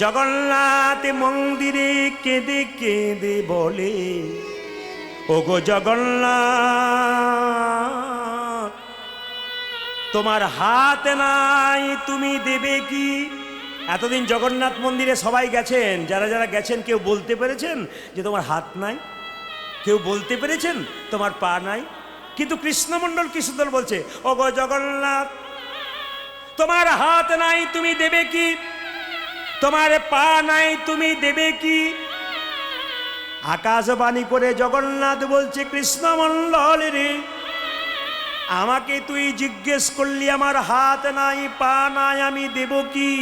জগন্নাথ মন্দিরে কেঁদে কেঁদে বলে ওগো জগন্নাথ তোমার হাত নাই তুমি দেবে কি এতদিন জগন্নাথ মন্দিরে সবাই গেছেন যারা যারা গেছেন কেউ বলতে পেরেছেন যে তোমার হাত নাই কেউ বলতে পেরেছেন তোমার পা নাই কিন্তু কৃষ্ণমণ্ডল কি সুন্দর বলছে ওগো জগন্নাথ তোমার হাত নাই তুমি দেবে কি তোমার পা নাই তুমি দেবে কি আকাশবাণী করে জগন্নাথ বলছে কৃষ্ণমণ্ডল রে আমাকে তুই জিজ্ঞেস করলি আমার হাত নাই পা নাই আমি দেব কি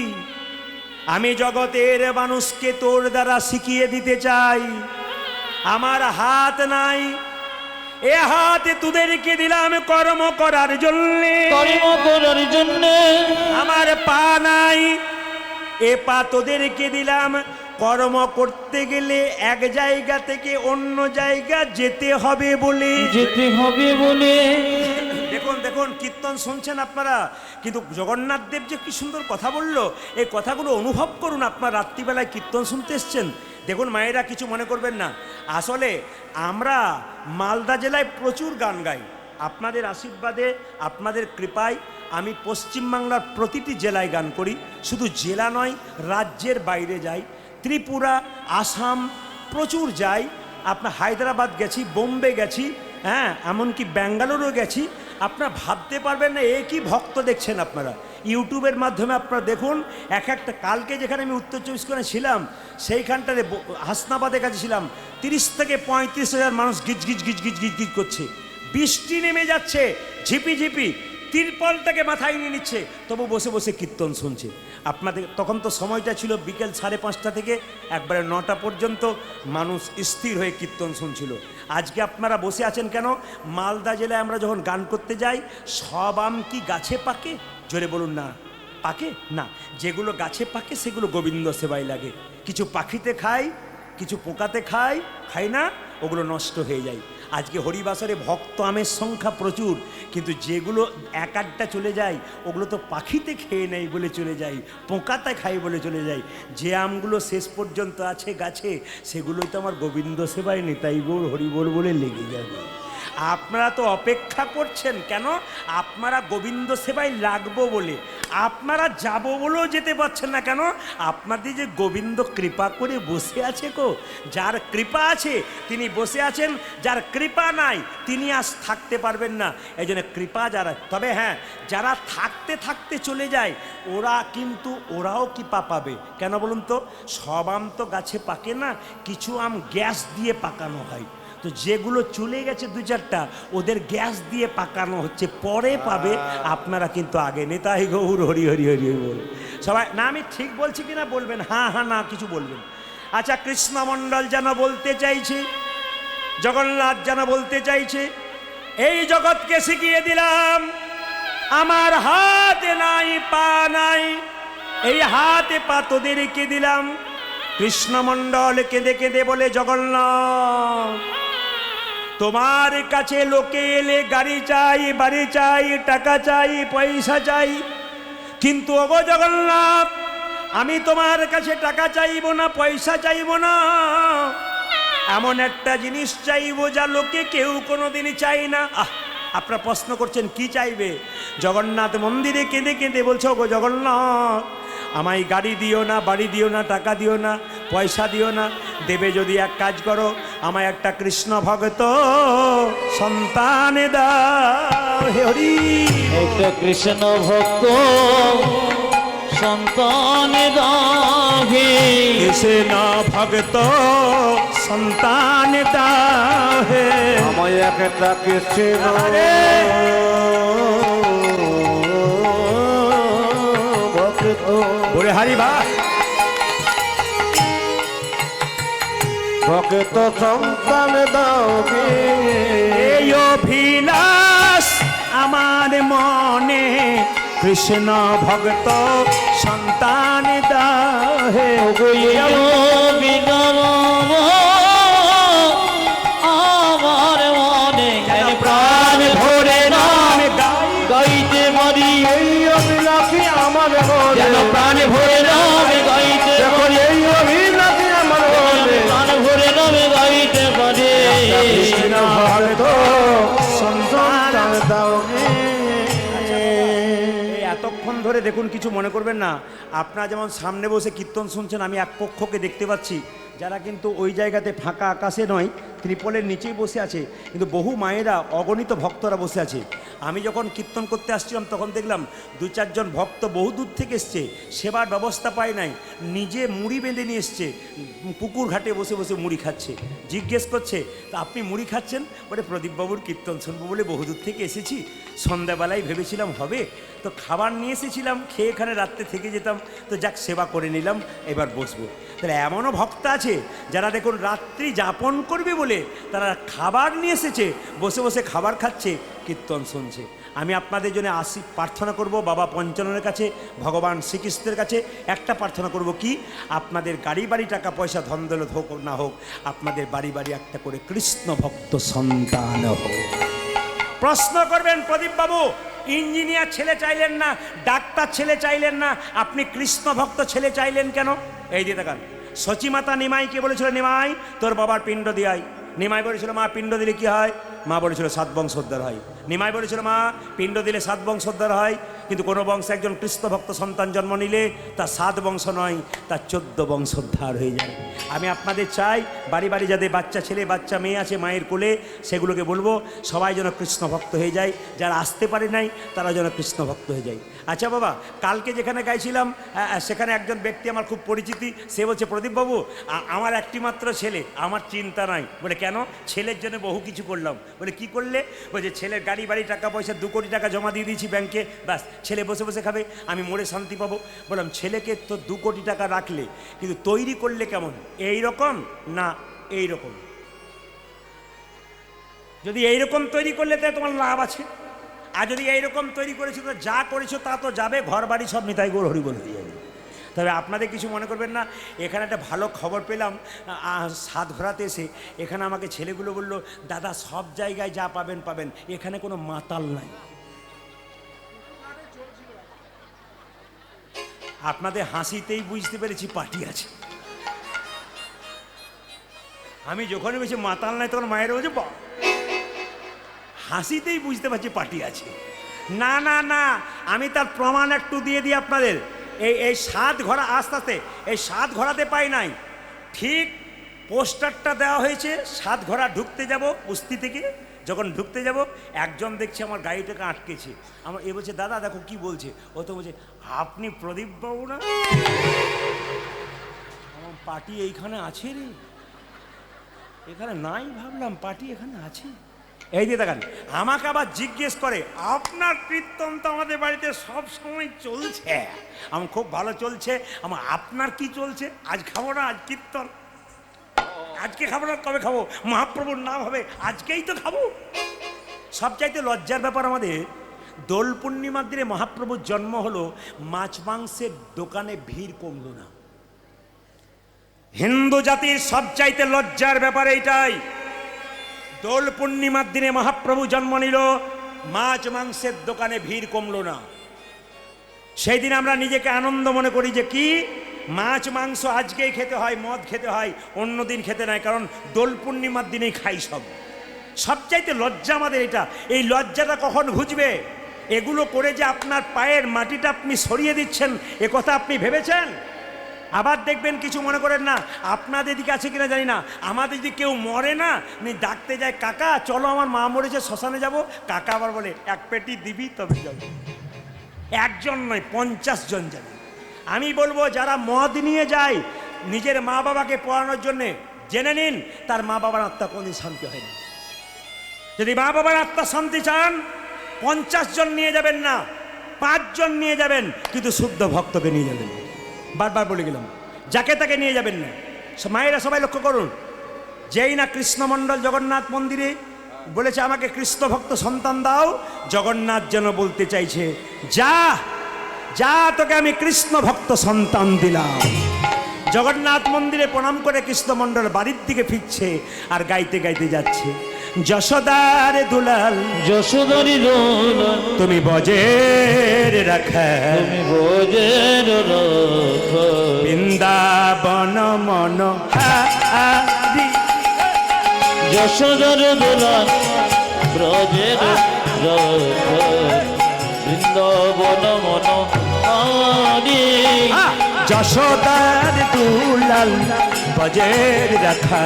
আমি জগতের মানুষকে তোর দ্বারা শিখিয়ে দিতে চাই আমার হাত নাই এ হাতে তোদেরকে দিলাম কর্ম করার জন্য আমার পা নাই এ পা তোদেরকে দিলাম কর্ম করতে গেলে এক জায়গা থেকে অন্য জায়গা যেতে হবে বলে দেখুন দেখুন কীর্তন শুনছেন আপনারা কিন্তু জগন্নাথ দেব যে কি সুন্দর কথা বললো এই কথাগুলো অনুভব করুন আপনার রাত্রিবেলায় কীর্তন শুনতে এসছেন দেখুন মায়েরা কিছু মনে করবেন না আসলে আমরা মালদা জেলায় প্রচুর গান গাই আপনাদের আশীর্বাদে আপনাদের কৃপায় আমি পশ্চিমবাংলার প্রতিটি জেলায় গান করি শুধু জেলা নয় রাজ্যের বাইরে যাই ত্রিপুরা আসাম প্রচুর যাই আপনার হায়দ্রাবাদ গেছি বোম্বে গেছি হ্যাঁ এমনকি ব্যাঙ্গালোরও গেছি আপনারা ভাবতে পারবেন না একই ভক্ত দেখছেন আপনারা ইউটিউবের মাধ্যমে আপনারা দেখুন এক একটা কালকে যেখানে আমি উত্তর চব্বিশ পরগনা ছিলাম সেইখানটাতে হাসনাবাদের কাছে ছিলাম 30 থেকে 35,000 মানুষ গিজ গিজ গিজ গিজ গিজ গিজ করছে বৃষ্টি নেমে যাচ্ছে ঝিপি ঝিপি তিরপলটাকে মাথায় নিয়ে নিচ্ছে তবু বসে বসে কীর্তন শুনছে আপনাদের তখন তো সময়টা ছিল বিকেল 5:30 থেকে একবারে 9টা পর্যন্ত মানুষ স্থির হয়ে কীর্তন শুনছিল আজকে আপনারা বসে আছেন কেন মালদা জেলায় আমরা যখন গান করতে যাই সব আম কি গাছে পাকে জোরে বলুন না পাকে না, যেগুলো গাছে পাকে সেগুলো গোবিন্দ সেবায় লাগে। কিছু পাখিতে খায়, কিছু পোকাতে খায়, খায় না, ওগুলো নষ্ট হয়ে যায়। আজকে হরিবাসরে ভক্ত আমের সংখ্যা প্রচুর, কিন্তু যেগুলো এক আধটা চলে যায় ওগুলো তো পাখিতে খেয়ে নেয় বলে চলে যায়, পোকাতে খায় বলে চলে যায়। যে আমগুলো শেষ পর্যন্ত আছে গাছে সেগুলোই তো আমার গোবিন্দ সেবায় নিতাই গৌর হরিবোল বলে লেগে যাবে। আপনারা তো অপেক্ষা করছেন কেন? আপনারা গোবিন্দ সেবায় লাগবো বলে, আপনারা যাব বলেও যেতে পারছেন না কেন? আপনাদের যে গোবিন্দ কৃপা করে বসে আছে গো, যার কৃপা আছে তিনি বসে আছেন, যার কৃপা নাই তিনি আজ থাকতে পারবেন না। এই জন্য কৃপা যারা, তবে হ্যাঁ, যারা থাকতে থাকতে চলে যায় ওরা কিন্তু ওরাও কৃপা পাবে। কেন বলুন তো? সব আম তো গাছে পাকে না, কিছু আম গ্যাস দিয়ে পাকানো হয়। তো যেগুলো চলে গেছে দু চারটা ওদের গ্যাস দিয়ে পাকানো হচ্ছে, পরে পাবে, আপনারা কিন্তু আগে নেতাই গৌর হরি হরি হরি হরি বল সবাই। না আমি ঠিক বলছি কিনা বলবেন, হ্যাঁ হ্যাঁ না কিছু বলবেন। আচ্ছা, কৃষ্ণমণ্ডল যেন বলতে চাইছে, জগন্নাথ যেন বলতে চাইছে, এই জগৎকে শিখিয়ে দিলাম আমার হাতে নাই পা নাই, এই হাতে পা তোদেরকে দিলাম। কৃষ্ণমণ্ডল কেঁদে কেঁদে বলে, জগন্নাথ তোমার কাছে লোকে এলে গাড়ি চাই, বাড়ি চাই, টাকা চাই, পয়সা চাই, কিন্তু ওগো জগন্নাথ আমি তোমার কাছে টাকা চাইব না, পয়সা চাইব না, এমন একটা জিনিস চাইব যা লোকে কেউ কোনোদিনই চাই না। আপনারা প্রশ্ন করছেন কি চাইবে? জগন্নাথ মন্দিরে কেঁদে কেঁদে বলছে, ওগো জগন্নাথ আমায় গাড়ি দিও না, বাড়ি দিও না, টাকা দিও না, পয়সা দিও না, দেবে যদি এক কাজ করো, আমায় একটা কৃষ্ণ ভক্ত সন্তান দাও। হে হরি,
একটা কৃষ্ণ ভক্ত সন্তান দাও হে,
কৃষ্ণ ভক্ত সন্তান দাও হে।
আমায় একটা কৃষ্ণ ভক্ত
বলে হারি বা
ভক্ত সন্তান দাও গে।
এই অভিলাষ আমার মনে, কৃষ্ণ ভক্ত সন্তান দাও হে।
আমার মনে প্রাণ ভরে নাম গাইতে পারি,
এই অভিলাষী আমার
যেন
মনে,
প্রাণ ভরে নাম গাইতে
দেখুন এই অভিলাষী আমার মনে,
প্রাণ ভরে নাম গাইতে পারে।
কৃষ্ণ ভক্ত সন্তান দাও গে।
এই এতক্ষণ ধরে দেখুন, কিছু মনে করবেন না, আপনারা যেমন সামনে বসে কীর্তন শুনছেন, আমি এক পক্ষকে দেখতে পাচ্ছি যারা কিন্তু ওই জায়গাতে ফাঁকা আকাশে নয়, ত্রিপলের নিচেই বসে আছে, কিন্তু বহু মায়েরা, অগণিত ভক্তরা বসে আছে। আমি যখন কীর্তন করতে আসছিলাম তখন দেখলাম দু চারজন ভক্ত বহু দূর থেকে এসছে, সেবার ব্যবস্থা পায় নাই, নিজে মুড়ি বেঁধে নিয়ে এসছে, পুকুর ঘাটে বসে বসে মুড়ি খাচ্ছে। জিজ্ঞেস করছে, তা আপনি মুড়ি খাচ্ছেন? বলে প্রদীপবাবুর কীর্তন শুনবো বলে বহু দূর থেকে এসেছি, সন্ধ্যাবেলায় ভেবেছিলাম হবে, তো খাবার নিয়ে এসেছিলাম, খেয়ে এখানে রাত্রে থেকে যেতাম, তো যাক সেবা করে নিলাম, এবার বসবো। তাহলে এমনও ভক্ত আছে যারা দেখুন রাত্রি যাপন করবে বলে তারা খাবার নিয়ে এসেছে, বসে বসে খাবার খাচ্ছে, কীর্তন শুনছে। আমি আপনাদের জন্য প্রার্থনা করব বাবা পঞ্চাননের কাছে, ভগবান শ্রীকৃষ্ণের কাছে একটা প্রার্থনা করব, কি আপনাদের গাড়ি বাড়ি টাকা পয়সা ধন দৌলত হোক না হোক, আপনাদের বাড়ি বাড়ি একটা করে কৃষ্ণ ভক্ত সন্তান হোক। প্রশ্ন করবেন, প্রদীপ বাবু ইঞ্জিনিয়ার ছেলে চাইলেন না, ডাক্তার ছেলে চাইলেন না, আপনি কৃষ্ণ ভক্ত ছেলে চাইলেন কেন? এই দিয়ে দেখান, সচিমাতা নিমাইকে বলেছিল, নিমাই তোর বাবার পিণ্ড দিয়াই। নিমাই বলেছিল, মা পিণ্ড দিলে কি হয়? মা বলেছিল 7 বংশোদ্ধার হয়। নিমাই বলেছিল, মা পিণ্ড দিলে 7 বংশোদ্ধার হয়, কিন্তু কোনো বংশে একজন কৃষ্ণ ভক্ত সন্তান জন্ম নিলে তার 7 বংশ নয়, তার 14 বংশোদ্ধার হয়ে যায়। আমি আপনাদের চাই বাড়ি বাড়ি যাদের বাচ্চা ছেলে বাচ্চা মেয়ে আছে মায়ের কোলে, সেগুলোকে বলবো সবাই যেন কৃষ্ণ ভক্ত হয়ে যায়, যারা আসতে পারে নাই তারা যেন কৃষ্ণ ভক্ত হয়ে যায়। আচ্ছা বাবা, কালকে যেখানে গাইছিলাম সেখানে একজন ব্যক্তি আমার খুব পরিচিতি, সে বলছে, প্রদীপবাবু আমার একটি মাত্র ছেলে, আমার চিন্তা নাই। বলে কেন? ছেলের জন্য বহু কিছু করলাম। বলে কি করলে? বলছে ছেলের গাড়ি বাড়ি টাকা পয়সা 2 কোটি টাকা জমা দিয়ে দিয়েছি ব্যাংকে, ব্যাস ছেলে বসে বসে খাবে, আমি মরে শান্তি পাবো। বললাম ছেলেকে তো 2 কোটি টাকা রাখলে, কিন্তু তৈরি করলে কেমন? এই রকম না এই রকম? যদি এইরকম তৈরি করলে তাহলে তোমার লাভ আছে, আর যদি এইরকম তৈরি করেছো তো যা করেছো তা তো যাবে, ঘর বাড়ি সব নিতাই গৌর হরি বল হয়ে যাবে। তবে আপনাদের কিছু মনে করবেন না, এখানে একটা ভালো খবর পেলাম। সাত ঘোরাতে এসে এখানে আমাকে ছেলেগুলো বলল, দাদা সব জায়গায় যা পাবেন পাবেন, এখানে কোনো মাতাল নাই। আপনাদের হাসিতেই বুঝতে পেরেছি পার্টি আছে। আমি যখনই বলছি মাতাল নাই তখন মায়ের বলছে হাসিতেই বুঝতে পারছি পার্টি আছে। না না না, আমি তার প্রমাণ একটু দিয়ে দিই আপনাদের। এই সাত ঘোড়া আস্তে আস্তে এই সাত ঘোড়াতে পাই নাই, ঠিক পোস্টারটা দেওয়া হয়েছে সাত ঘোড়া ঢুকতে যাব বস্তি থেকে। যখন ঢুকতে যাব একজন দেখছে আমার গাড়িটাকে আটকেছে। আমার এ বলছে, দাদা দেখো কি বলছে। ও তো বলছে, আপনি প্রদীপ বাবু না? আমার পার্টি এইখানে আছে রে, এখানে নাই। ভাবলাম পার্টি এখানে আছে। এই দিয়ে দেখান, আমাকে আবার জিজ্ঞেস করে, আপনার কীর্তন তো আমাদের বাড়িতে সব সময় চলছে। আমার খুব ভালো চলছে। আমার আপনার কি চলছে? আজ খাবো না, আজ কীর্তন। আজকে খাবো না, কবে খাবো? মহাপ্রভুর নাম হবে, আজকেই তো খাবো। সবচাইতে লজ্জার ব্যাপার আমাদের, দোল পূর্ণিমার দিনে মহাপ্রভুর জন্ম হলো, মাছ মাংসের দোকানে ভিড় কমলো না। হিন্দু জাতির সবচাইতে লজ্জার ব্যাপার এইটাই। দোল পূর্ণিমার দিনে মহাপ্রভু জন্ম নিল, মাছ মাংসের দোকানে ভিড় কমলো না। সেই দিন আমরা নিজেকে আনন্দ মনে করি যে কি মাছ মাংস আজকেই খেতে হয়, মদ খেতে হয়, অন্য দিন খেতে নাই, কারণ দোল পূর্ণিমার দিনেই খাই সব। সবচাইতে লজ্জা আমাদের এটা। এই লজ্জাটা কখন ঘুচবে? এগুলো করে যে আপনার পায়ের মাটিটা আপনি সরিয়ে দিচ্ছেন, এ কথা আপনি ভেবেছেন? আবার দেখবেন, কিছু মনে করেন না, আপনাদের দিকে আছে কিনা জানি না, আমাদের যদি কেউ মরে না, ডাকতে যায়, কাকা চলো আমার মা মরেছে শ্মশানে যাব। কাকা আবার বলে, এক পেটি দিবি তবে যাবো। একজন নয়, 50 জন যাবে। আমি বলবো, যারা মদ নিয়ে যায় নিজের মা বাবাকে পড়ানোর জন্যে, জেনে নিন তার মা বাবার আত্মা কোনদিন শান্তি হয় না। যদি মা বাবার আত্মা শান্তি চান, 50 জন নিয়ে যাবেন না, 5 জন নিয়ে যাবেন, কিন্তু শুদ্ধ ভক্তকে নিয়ে যাবেন। বারবার বলে গেলাম, যাকে তাকে নিয়ে যাবেন না। মায়েরা সবাই লক্ষ্য করুন, যেই না কৃষ্ণমণ্ডল জগন্নাথ মন্দিরে বলেছে আমাকে কৃষ্ণ ভক্ত সন্তান দাও, জগন্নাথ যেন বলতে চাইছে, যা যা তোকে আমি কৃষ্ণ ভক্ত সন্তান দিলাম। জগন্নাথ মন্দিরে প্রণাম করে কৃষ্ণমণ্ডল বাড়ির দিকে ফিরছে আর গাইতে গাইতে যাচ্ছে, যশোদার দুলাল
যশোদারি দোলাল
তুমি বজের রাখা,
তুমি বোঝের রাখা,
বৃন্দাবন মন হারি।
যশোদার দোলাল ব্রজের রাখা, বৃন্দাবন মন হারি।
যশোদার দুলাল বজের রাখা,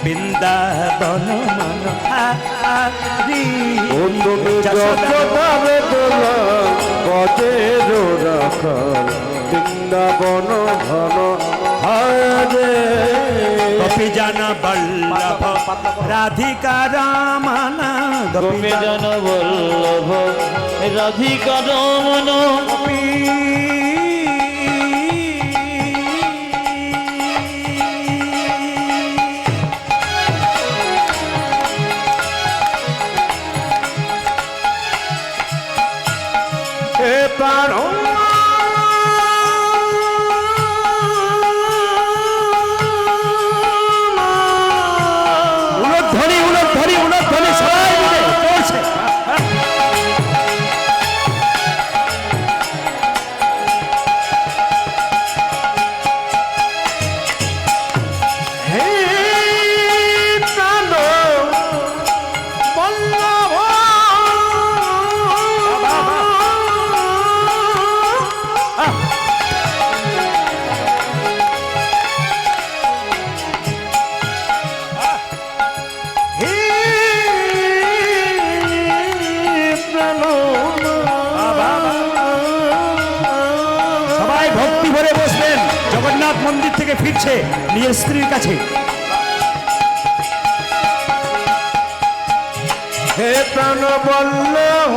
বৃন্দাবন মন হারি।
তুমি যশোদার দোলাল বজের রাখা, বৃন্দাবন ঘন হারে।
গোপী জন বল্লভ রাধিকা রমনা,
গোপী জন বল্লভ রাধিকা রমন।
উলধ্বনি উলধ্বনি উলধ্বনি সবাই মিলে চলছে।
হে প্রাণ বল্লভ, হে প্রাণ,
সবাই ভক্তি ভরে বসবেন। জগন্নাথ মন্দির থেকে ফিরছে নিজের স্ত্রীর কাছে।
হে প্রাণ বল্লভ,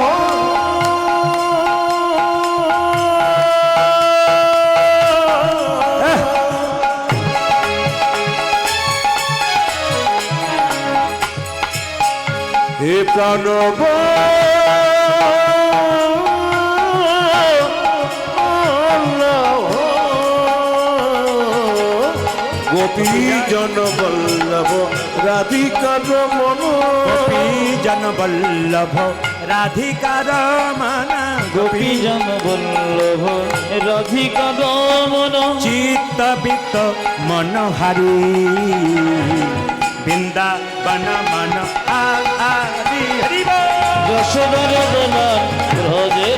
হে প্রাণ বল্লভ, গোপী জন বল্লভ রাধিকার মন
গোপী জন বল্লভ রাধিকার মন
গোপী জন বল্লভ রাধিকা দমন
চিত্ত বিত্ত মনোহারি বৃন্দাবন মন হারি হরি বল।
যশোদর দলাল হ্রদে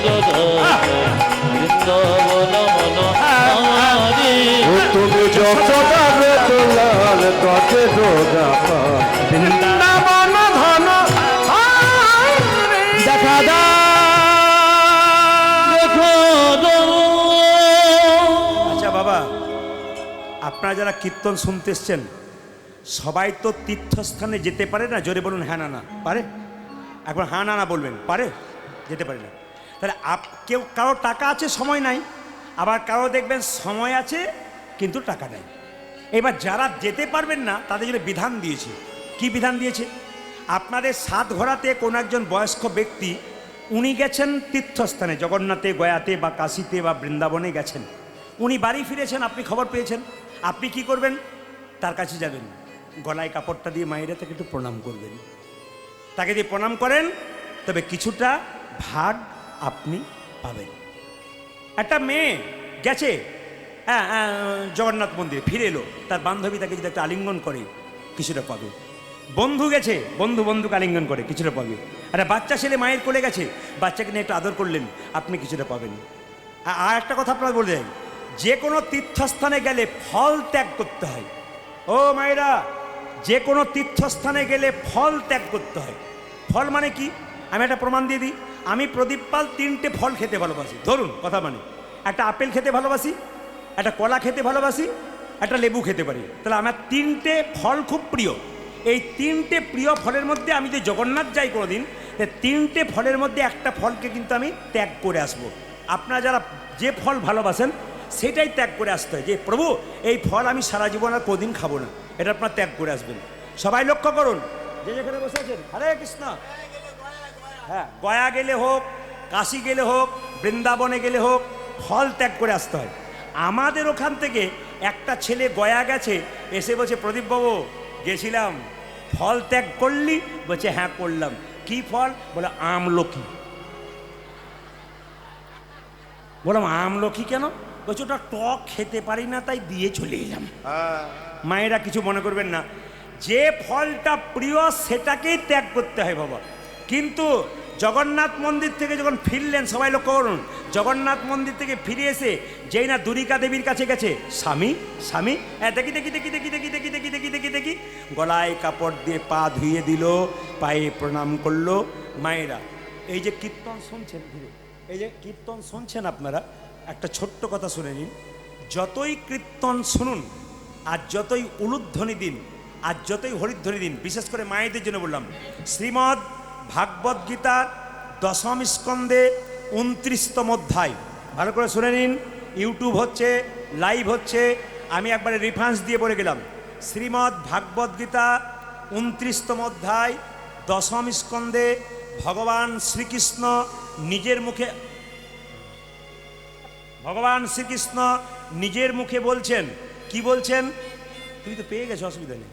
বৃন্দাবন মন হারি
ও তুমি যশোদারে দোলাল কতে রোজা পা
বৃন্দাবন
ধন
দেখা
দেখো
আচ্ছা বাবা, আপনারা যারা কীর্তন শুনতে এসছেন সবাই তো তীর্থস্থানে যেতে পারে না? জোরে বলুন হ্যাঁ না না পারে? একবার হ্যাঁ না না বলবেন, পারে? যেতে পারে না। তাহলে কেউ কারো টাকা আছে সময় নাই, আবার কারো দেখবেন সময় আছে কিন্তু টাকা নেই। এবার যারা যেতে পারবেন না তাদের জন্য বিধান দিয়েছে। কি বিধান দিয়েছে? আপনাদের সাত ঘোরাতে কোনো একজন বয়স্ক ব্যক্তি উনি গেছেন তীর্থস্থানে, জগন্নাথে, গয়াতে বা কাশীতে বা বৃন্দাবনে গেছেন, উনি বাড়ি ফিরেছেন, আপনি খবর পেয়েছেন। আপনি কি করবেন? তার কাছে যাবেন, গলায় কাপড়টা দিয়ে মায়েরা তাকে একটু প্রণাম করবেন। তাকে দিয়ে প্রণাম করেন তবে কিছুটা ভাগ আপনি পাবেন। একটা মেয়ে গেছে জগন্নাথ মন্দিরে, ফিরে এলো, তার বান্ধবী তাকে যদি একটা আলিঙ্গন করে কিছুটা পাবে। বন্ধু গেছে, বন্ধুকে আলিঙ্গন করে কিছুটা পাবে। একটা বাচ্চা ছেলে মায়ের কোলে গেছে, বাচ্চাকে নিয়ে একটু আদর করলেন, আপনি কিছুটা পাবেন। আর একটা কথা আপনার বলে দেন, যে কোনো তীর্থস্থানে গেলে ফল ত্যাগ করতে হয়। ও মায়েরা, যে কোনো তীর্থস্থানে গেলে ফল ত্যাগ করতে হয়। ফল মানে কি? আমি একটা প্রমাণ দিয়ে দিই। আমি প্রদীপ পাল 3টে ফল খেতে ভালোবাসি। ধরুন কথা মানে, একটা আপেল খেতে ভালোবাসি, একটা কলা খেতে ভালোবাসি, একটা লেবু খেতে পারি। তাহলে আমার 3টে ফল খুব প্রিয়। এই 3টে প্রিয় ফলের মধ্যে আমি যদি জগন্নাথ যাই কোনোদিন, 3টে ফলের মধ্যে একটা ফলকে কিন্তু আমি ত্যাগ করে আসব। আপনারা যারা যে ফল ভালোবাসেন সেটাই ত্যাগ করে আসতে হয়, যে প্রভু এই ফল আমি সারা জীবন আর কোদিন খাবো না, এটা আপনার ত্যাগ করে আসবেন। সবাই লক্ষ্য করুন, যে যেখানে বসে আছেন, হরে কৃষ্ণ। হ্যাঁ, গয়া গেলে হোক, কাশী গেলে হোক, বৃন্দাবনে গেলে হোক, ফল ত্যাগ করে আসতে হয়। আমাদের ওখান থেকে একটা ছেলে গয়া গেছে, এসে বলছে প্রদীপবাবু গেছিলাম, ফল ত্যাগ করলি? বলছে হ্যাঁ করলাম। কি ফল? বলে আমলকি। বললাম আমলকি কেন? বলছে ওটা টক খেতে পারি না তাই দিয়ে চলে এলাম। মায়েরা কিছু মনে করবেন না, যে ফলটা প্রিয় সেটাকেই ত্যাগ করতে হয় বাবা। কিন্তু জগন্নাথ মন্দির থেকে যখন ফিরলেন, সবাই লক্ষ্য করুন, জগন্নাথ মন্দির থেকে ফিরে এসে যেই না দুরিকা দেবীর কাছে গেছে, স্বামী স্বামী দেখি দেখি দেখি দেখি দেখি দেখি দেখি দেখি দেখি দেখি গলায় কাপড় দিয়ে পা ধুয়ে দিল, পায়ে প্রণাম করলো। মায়েরা, এই যে কীর্তন শুনছেন, এই যে কীর্তন শুনছেন আপনারা, একটা ছোট্ট কথা শুনে নিন। যতই কীর্তন শুনুন আর যতই উলুধ্বনি দিন আর যতই হরিধ্বনি দিন, বিশেষ করে মায়েদের জন্য বললাম, শ্রীমদ্ ভাগবত গীতার 10ম স্কন্ধে 29তম অধ্যায়, ভালো করে শুনে নিন। ইউটিউব হচ্ছে, লাইভ হচ্ছে, আমি একবারে রেফারেন্স দিয়ে বলে গেলাম। শ্রীমদ্ ভাগবত গীতা 29তম অধ্যায় 10ম স্কন্ধে ভগবান শ্রীকৃষ্ণ নিজের মুখে বলছেন। কি বলছেন? তুমি তো পেয়ে গেছো, অসুবিধা নেই।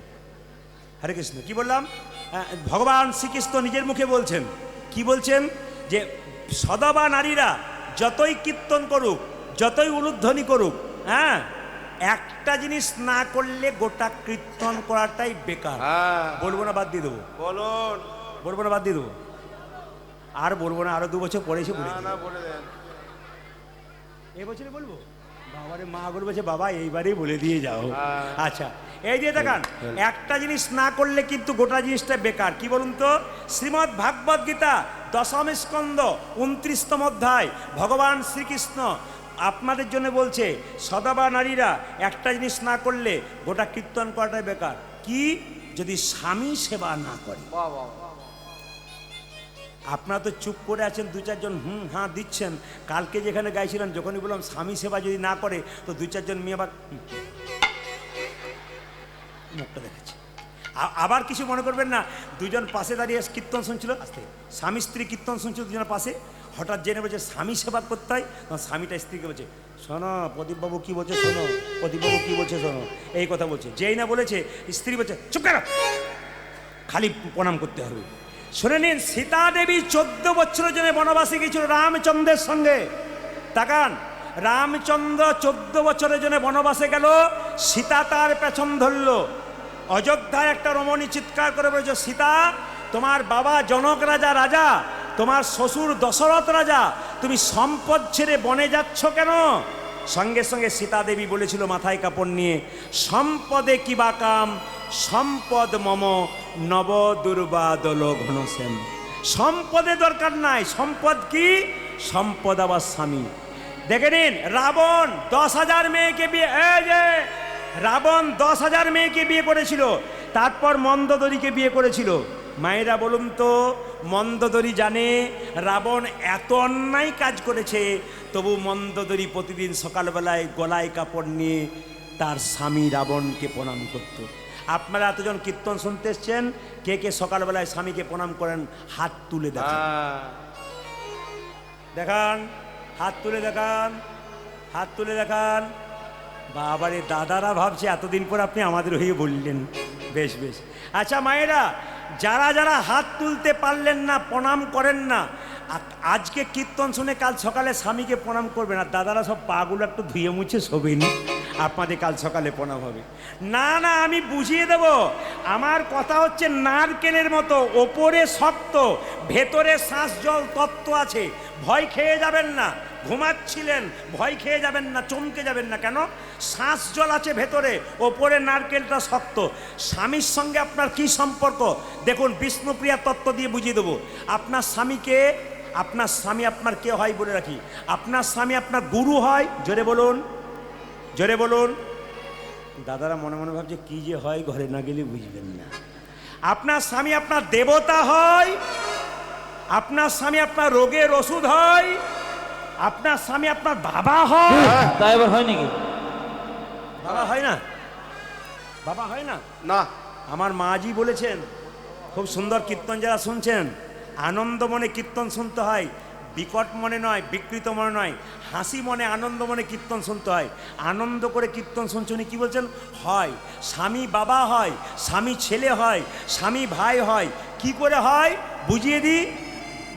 হরে কৃষ্ণ। কি বললাম? ভগবান শ্রীকৃষ্ণ নিজের মুখে বলছেন। কি বলছেন? যে সদবা নারীরা যতই কীর্তন করুক, যতই উলুধ্বনি করুক, হ্যাঁ, একটা জিনিস না করলে গোটা কীর্তন করাটাই বেকার। বলবো না, বাদ দিয়ে দেবো?
বলুন।
বলবো না, বাদ দিয়ে দেবো? আর বলবো না, আরো 2 বছর পরে এসে বলে
না বলে দেন।
এবছরে বলবো? বাবারে, মা বলছে বাবা এইবারেই বলে দিয়ে যাও। আচ্ছা, এই যে দেখান, একটা জিনিস না করলে কিন্তু গোটা জিনিসটা বেকার। কি বলুন তো? শ্রীমদ্ ভাগবত গীতা 10ম স্কন্ধ 29তম অধ্যায় ভগবান শ্রীকৃষ্ণ আপনাদের জন্য বলছে, সদাবা নারীরা একটা জিনিস না করলে গোটা কীর্তন করাটাই বেকার। কি? যদি স্বামী সেবা না করে। আপনারা তো চুপ করে আছেন, 2-4 জন হ্যাঁ দিচ্ছেন। কালকে যেখানে গাইছিলেন, যখনই বললাম স্বামী সেবা যদি না করে, তো 2-4 জন মেয়ে আবার মুখটা দেখাচ্ছে। আবার কিছু মনে করবেন না, 2জন পাশে দাঁড়িয়ে কীর্তন শুনছিল, আস্তে স্বামী স্ত্রী কীর্তন শুনছিল, 2জনের পাশে, হঠাৎ জেনে বলছে স্বামী সেবা করতে হয়, তখন স্বামীটা স্ত্রীকে বলছে, শোনো প্রদীপবাবু কী বলছে শোনো, প্রদীপবাবু কী বলছে শোনো, এই কথা বলছে। যেই না বলেছে স্ত্রী বলছে চুপ করো, খালি প্রণাম করতে হবে। শুনে নিন, সীতা দেবী 14 বছরের জন্য বনবাসে গিয়েছিল রামচন্দ্রের সঙ্গে। তাকান, রামচন্দ্র 14 বছরের জন্য বনবাসে গেল, সীতা তার পেছন ধরল। অযোধ্যায় একটা রমণী চিৎকার করে বলেছে, সীতা তোমার বাবা জনক রাজা রাজা, তোমার শ্বশুর দশরথ রাজা, তুমি সম্পদ ছেড়ে বনে যাচ্ছ কেন? সঙ্গে সঙ্গে সীতা দেবী বলেছিল মাথায় কাপড় নিয়ে, সম্পদে কিবা কাম, সম্পদ মম নব দুর্বাদল ঘনশ্যাম। সম্পদে দরকার নাই, সম্পদ কি? সম্পদ আবার স্বামী। দেখে নিন, রাবণ 10,000 মেয়েকে বিয়ে, এই যে রাবণ 10,000 মেয়েকে বিয়ে করেছিল, তারপর মন্দোদরীকে বিয়ে করেছিল। মায়েরা বলুন তো, মন্দোদরী জানে রাবণ এত অন্যায় কাজ করেছে, তবু মন্দোদরী প্রতিদিন সকালবেলায় গলায় কাপড় নিয়ে তার স্বামী রাবণকে প্রণাম করত। আপনারা এতজন কীর্তন শুনতে এসছেন, কে কে সকালবেলায় স্বামীকে প্রণাম করেন? হাত তুলে দেখান, দেখান, হাত তুলে দেখান, হাত তুলে দেখান। বাবারে, দাদারা ভাবছে এতদিন পর আপনি আমাদের হয়ে বললেন। বেশ বেশ। আচ্ছা মায়েরা, যারা যারা হাত তুলতে পারলেন না, প্রণাম করেন না, আজকে কীর্তন শুনে কাল সকালে স্বামীকে প্রণাম করবেন। আর দাদারা সব পাগুলো একটু ধুয়ে মুছে শোবেন, আপনাদের কাল সকালে প্রণাম হবে। না না, আমি বুঝিয়ে দেব। আমার কথা হচ্ছে নারকেলের মতো, ওপরে শক্ত, ভেতরে শ্বাস জল তত্ত্ব আছে। ভয় খেয়ে যাবেন না, ঘুমাচ্ছিলেন ভয় খেয়ে যাবেন না, চমকে যাবেন না। কেন? শ্বাস জল আছে ভেতরে, ওপরে নারকেলটা শক্ত। স্বামীর সঙ্গে আপনার কি সম্পর্ক দেখুন, বিষ্ণুপ্রিয়া তত্ত্ব দিয়ে বুঝিয়ে দেবো। আপনার স্বামীকে, আপনার স্বামী আপনার কে হয় বলে রাখি, আপনার স্বামী আপনার গুরু হয়। জোরে বলুন, জোরে বলুন। দাদারা মনে মনে ভাবছে কি যে হয়, ঘরে না গেলে বুঝবেন না। আপনার স্বামী আপনার দেবতা হয়, আপনার স্বামী আপনার রোগের ওষুধ হয়, আপনার স্বামী আপনার বাবা হয়।
তাই এবার হয় নাকি?
বাবা হয় না? বাবা হয় না?
না,
আমার মাজি বলেছেন, খুব সুন্দর কীর্তন যারা শুনছেন, আনন্দ মনে কীর্তন শুনতে হয়, বিকট মনে নয়, বিকৃত মনে নয়, হাসি মনে আনন্দ মনে কীর্তন শুনতে হয়। আনন্দ করে কীর্তন শুনছেন, কি বলছেন? হয়। স্বামী বাবা হয়, স্বামী ছেলে হয়, স্বামী ভাই হয়। কি করে হয় বুঝিয়ে দিই।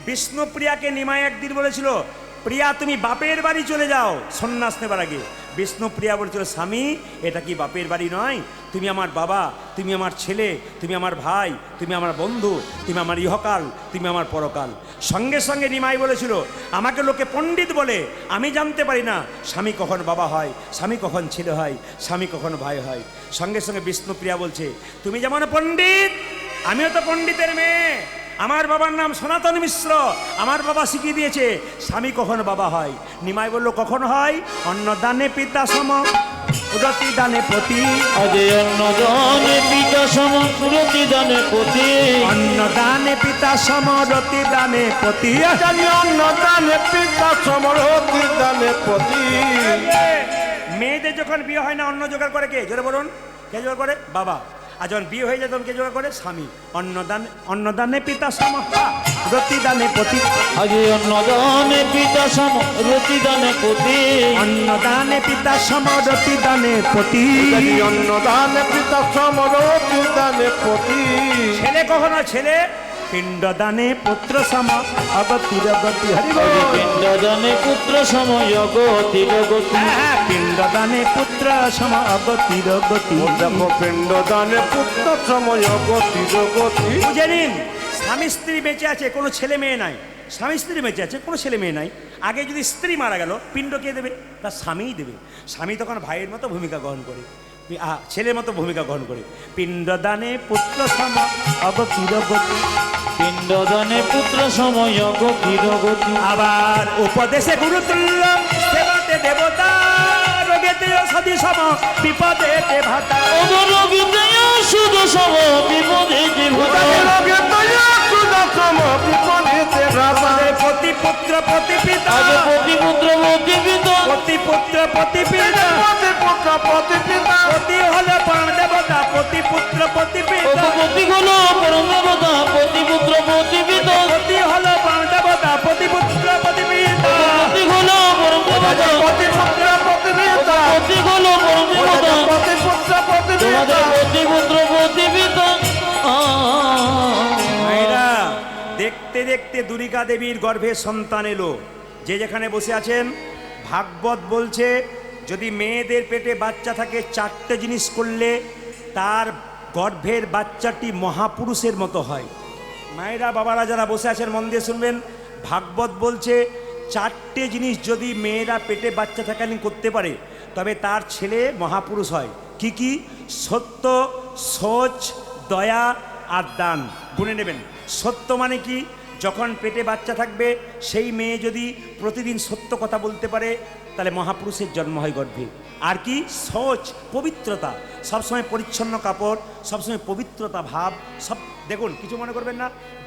বিষ্ণুপ্রিয়াকে নিমাই একদিন বলেছিল, প্রিয়া তুমি বাপের বাড়ি চলে যাও সন্ন্যাস নেবার আগে। বিষ্ণুপ্রিয়া বলেছিল, স্বামী এটা কি বাপের বাড়ি নয়? তুমি আমার বাবা, তুমি আমার ছেলে, তুমি আমার ভাই, তুমি আমার বন্ধু, তুমি আমার ইহকাল, তুমি আমার পরকাল। সঙ্গে সঙ্গে নিমাই বলেছিল, আমাকে লোকে পণ্ডিত বলে, আমি জানতে পারি না স্বামী কখন বাবা হয়, স্বামী কখন ছেলে হয়, স্বামী কখন ভাই হয়। সঙ্গে সঙ্গে বিষ্ণুপ্রিয়া বলছে, তুমি যেমন পণ্ডিত, আমিও তো পণ্ডিতের মেয়ে। আমার বাবার নাম সনাতন মিশ্র, আমার বাবা শিখিয়ে দিয়েছে স্বামী কখন বাবা হয়। নিমাই বলল, কখন হয়? অন্নদানে পিতা সম রতি দানে পতি।
অজয় অন্নদানে পিতা সম রতি দানে পতি।
অন্নদানে পিতা সম রতি দানে পতি।
অন্নদানে পিতা সমরতি দানে পতি।
মেয়েদের যখন বিয়ে হয় না, অন্ন জোগাড় করে কে? জোরে বলুন, কে জোগাড় করে? বাবা। আর যখন বিয়ে হয়ে যায় তখন কে জোগাড় করে? স্বামী। অন্নদানে পিতা সম রতি দানে পতি।
অজয় অন্নদানে পিতা সম রতি দানে পতি।
অন্নদানে পিতা সম রতি দানে পতি।
অন্নদানে পিতা সমরতি দানে পতি।
ছেলে কখনো ছেলে, পিণ্ডদানে পুত্র সম অগতির গতি। হরি বল।
পিণ্ডদানে পুত্র সম অগতির গতি।
হ্যাঁ, পিণ্ডদানে পুত্র সম অগতির গতি।
দেখো পিণ্ডদানে পুত্র সময় গতির গতি।
বুঝে নিন, স্বামী স্ত্রী বেঁচে আছে, কোনো ছেলে মেয়ে নাই। স্বামী স্ত্রী বেঁচে আছে, কোনো ছেলে মেয়ে নাই। আগে যদি স্ত্রী মারা গেল, পিণ্ড কে দেবে? তার স্বামীই দেবে। স্বামী তখন ভাইয়ের মতো ভূমিকা গ্রহণ করে, ছেলের মতো ভূমিকা গ্রহণ করে। পিণ্ডদানে পুত্র সম অগতির গতি।
পিণ্ডদানে পুত্র সময় গতির গতি।
আবার উপদেশে গুরুতুল্য, সেবাতে দেবতা, রোগেতে সতী সম বিপদেতে ভাতা।
অবরোগীতে সুদ সম বিপদেতে ভাতা।
রোগে দয়া সুদা সম বিপদেতে ভাতা।
প্রতি পুত্র প্রতি পিতা,
আগে প্রতি পুত্র প্রতি পিতা।
প্রতি পুত্র প্রতি পিতা,
প্রতি পুত্র প্রতি পিতা।
প্রতি হলো প্রাণ দেবতা, প্রতি পুত্র প্রতি পিতা।
প্রতি হলো পরম দেবতা, প্রতি পুত্র প্রতি পিতা।
প্রতি হলো প্রাণ দেবতা, প্রতি পুত্র প্রতি
দেবতা
প্রতিপুত্র প্রতিপিতা
প্রতিগুলো পরমেবতা
প্রতিপুত্র প্রতিপিতা
তোমাদের প্রতিপুত্র প্রতিপিতা
মায়েরা দেখতে দেখতে দুর্গা দেবীর গর্ভে সন্তান এলো। যে যেখানে বসে আছেন, ভাগবত বলছে যদি মেয়েদের পেটে বাচ্চা থাকে 4টে জিনিস করলে তার গর্ভের বাচ্চাটি মহাপুরুষের মতো হয়। মায়েরা বাবারা যারা বসে আছেন মন দিয়ে শুনবেন, ভাগবত বলছে 4টে জিনিস যদি মেয়েরা পেটে বাচ্চা থাকালীন করতে পারে তবে তার ছেলে মহাপুরুষ হয়। কি কি? সত্য, সোচ, দয়া আর দান। গুনে নেবেন। সত্য মানে কি? যখন পেটে বাচ্চা থাকবে সেই মেয়ে যদি প্রতিদিন সত্য কথা বলতে পারে তাহলে মহাপুরুষের জন্ম হয় গর্ভে। আর কি? সোচ, পবিত্রতা, সবসময় পরিচ্ছন্ন কাপড়, সবসময় পবিত্রতা ভাব। সব দেখুন, কিছু মনে করবেন না,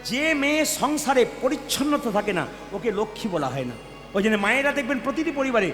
যে মেয়ে সংসারে পরিচ্ছন্নতা থাকে না ওকে লক্ষ্মী বলা হয় না। ওই জন্য মায়েরা দেখবেন প্রতিটি পরিবারে,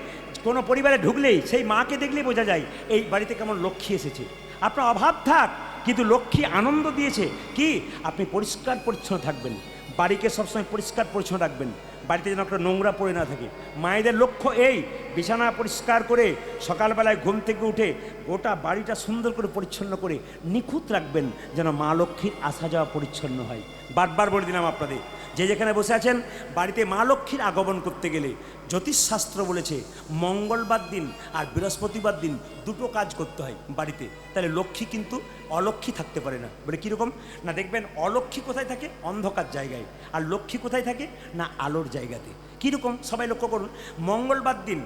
কোনো পরিবারে ঢুকলেই সেই মাকে দেখলেই বোঝা যায় এই বাড়িতে কেমন লক্ষ্মী এসেছে। আপনার অভাব থাক কিন্তু লক্ষ্মী আনন্দ দিয়েছে কি? আপনি পরিষ্কার পরিচ্ছন্ন থাকবেন, বাড়িকে সবসময় পরিষ্কার পরিচ্ছন্ন রাখবেন, বাড়িতে যেন একটা নোংরা পড়ে না থাকে। মায়েদের লক্ষ্য এই, বিছানা পরিষ্কার করে সকালবেলায় ঘুম থেকে উঠে গোটা বাড়িটা সুন্দর করে পরিচ্ছন্ন করে নিখুঁত রাখবেন, যেন মা লক্ষ্মীর আসা যাওয়া পরিচ্ছন্ন হয়। বারবার বলে দিলাম আপনাদের, যে যেখানে বসে আছেন, বাড়িতে মা লক্ষ্মীর আগমন করতে গেলে জ্যোতিষশাস্ত্র বলেছে মঙ্গলবার দিন আর বৃহস্পতিবার দিন দুটো কাজ করতে হয় বাড়িতে, তাহলে লক্ষ্মী কিন্তু অলক্ষ্মী থাকতে পারে না। বলে কীরকম না, দেখবেন অলক্ষ্মী কোথায় থাকে? অন্ধকার জায়গায়। আর লক্ষ্মী কোথায় থাকে? না আলোর জায়গাতে। কীরকম সবাই লক্ষ্য করুন, মঙ্গলবার দিন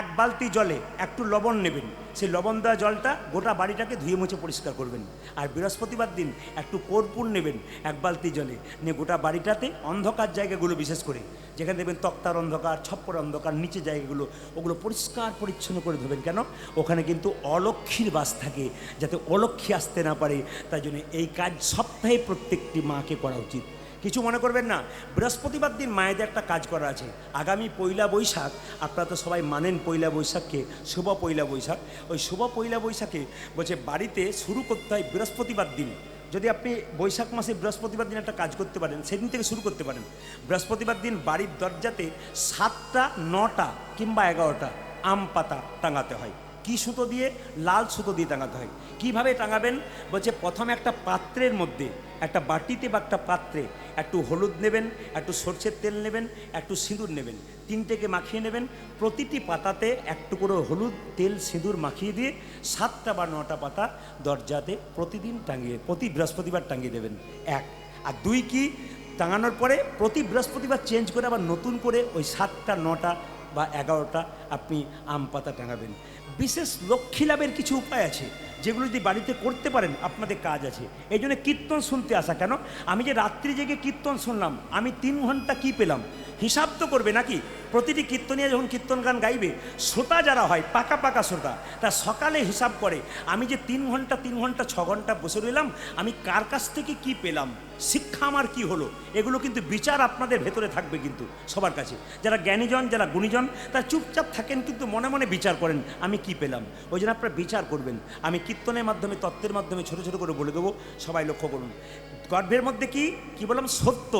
এক বালতি জলে একটু লবণ নেবেন, সেই লবণ দেওয়া জলটা গোটা বাড়িটাকে ধুয়ে মুছে পরিষ্কার করবেন। আর বৃহস্পতিবার দিন একটু কর্পূর নেবেন এক বালতি জলে, নিয়ে গোটা বাড়িটাতে অন্ধকার জায়গাগুলো বিশেষ করে যেখানে দেখবেন তক্তার অন্ধকার, ছপ্পর অন্ধকার, নিচে জায়গাগুলো ওগুলো পরিষ্কার পরিচ্ছন্ন করে ধরবেন। কেন? ওখানে কিন্তু অলক্ষ্মীর বাস থাকে, যাতে অলক্ষ্মী আসতে না পারে। তাই জন্য এই কাজ সপ্তাহে প্রত্যেকটি মাকে করা উচিত। কিছু মনে করবেন না, বৃহস্পতিবার দিন মায়েদের একটা কাজ করা আছে। আগামী পয়লা বৈশাখ, আপনারা তো সবাই মানেন পয়লা বৈশাখকে, শুভ পয়লা বৈশাখ। ওই শুভ পয়লা বৈশাখে বলছে বাড়িতে শুরু করতে হয় বৃহস্পতিবার দিন। যদি আপনি বৈশাখ মাসে বৃহস্পতিবার দিন একটা কাজ করতে পারেন, সেদিন থেকে শুরু করতে পারেন। বৃহস্পতিবার দিন বাড়ির দরজাতে 7টা, 9টা কিংবা 11টা আম পাতা টাঙাতে হয়। কি সুতো দিয়ে? লাল সুতো দিয়ে টাঙাতে হয়। কিভাবে টাঙাবেন? বলছে প্রথমে একটা পাত্রের মধ্যে, একটা বাটিতে বা একটা পাত্রে একটু হলুদ নেবেন, একটু সরষের তেল নেবেন, একটু সিঁদুর নেবেন, 3টেকে মাখিয়ে নেবেন। প্রতিটি পাতাতে একটু করে হলুদ, তেল, সিঁদুর মাখিয়ে দিয়ে 7টা বা 9টা পাতা দরজাতে প্রতিদিন টাঙিয়ে, প্রতি বৃহস্পতিবার টাঙিয়ে দেবেন। 1 আর 2 কি? টাঙানোর পরে প্রতি বৃহস্পতিবার চেঞ্জ করে আবার নতুন করে ওই 7টা, 9টা বা 11টা আপনি আম পাতা টাঙাবেন। বিশেষ লক্ষ্মী লাভের কিছু উপায় আছে যেগুলো যদি বাড়িতে করতে পারেন আপনাদের কাজ আছে। এই জন্য কীর্তন শুনতে আসা। কেন? আমি যে রাত্রি জেগে কীর্তন শুনলাম, আমি 3 ঘন্টা কি পেলাম? হিসাব তো করবে নাকি? প্রতিটি কীর্তনিয়া যখন কীর্তন গান গাইবে, শ্রোতা যারা হয় পাকা পাকা শ্রোতা, তা সকালে হিসাব করে আমি যে 3 ঘন্টা 6 ঘন্টা বসে রইলাম, আমি কার কাছ থেকে কি পেলাম, শিক্ষা আমার কি হলো, এগুলো কিন্তু বিচার আপনাদের ভেতরে থাকবে কিন্তু সবার কাছে। যারা জ্ঞানীজন, যারা গুণীজন, তারা চুপচাপ থাকেন কিন্তু মনে মনে বিচার করেন আমি কি পেলাম। ওই জন্য আপনারা বিচার করবেন। আমি কীর্তনের মাধ্যমে, তত্ত্বের মাধ্যমে ছোট ছোট করে বলে দেবো, সবাই লক্ষ্য করুন। গর্ভের মধ্যে কি বললাম? সত্য,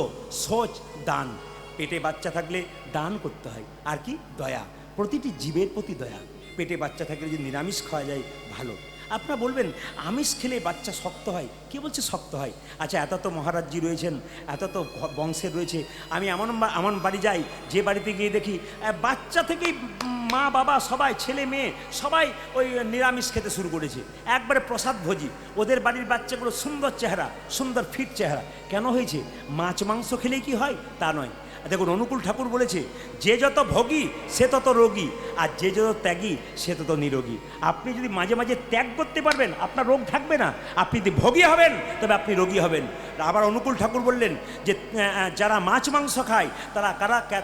সোচ, দান। পেটে বাচ্চা থাকলে দান করতে হয়। আর কি? দয়া, প্রতিটি জীবের প্রতি দয়া। পেটে বাচ্চা থাকলে যদি নিরামিষ খাওয়া যায় ভালো। আপনারা বলবেন আমিষ খেলে বাচ্চা শক্ত হয়। কে বলছে শক্ত হয়? আচ্ছা, এত তো মহারাজজি রয়েছেন, এত তো বংশের রয়েছে। আমি এমন বাড়ি যাই, যে বাড়িতে গিয়ে দেখি বাচ্চা থেকেই মা বাবা সবাই, ছেলে মেয়ে সবাই ওই নিরামিষ খেতে শুরু করেছে, একবারে প্রসাদ ভোজি। ওদের বাড়ির বাচ্চাগুলো সুন্দর চেহারা, সুন্দর ফিট চেহারা। কেন হয়েছে? মাছ মাংস খেলেই কি হয়? তা নয়। দেখুন, অনুকূল ঠাকুর বলেছে যে যত ভোগী সে তত রোগী, আর যে যত ত্যাগী সে তত নিরোগী। আপনি যদি মাঝে মাঝে ত্যাগ করতে পারবেন, আপনার রোগ থাকবে না। আপনি যদি ভোগী হবেন তবে আপনি রোগী হবেন। আবার অনুকূল ঠাকুর বললেন যে যারা মাছ মাংস খায়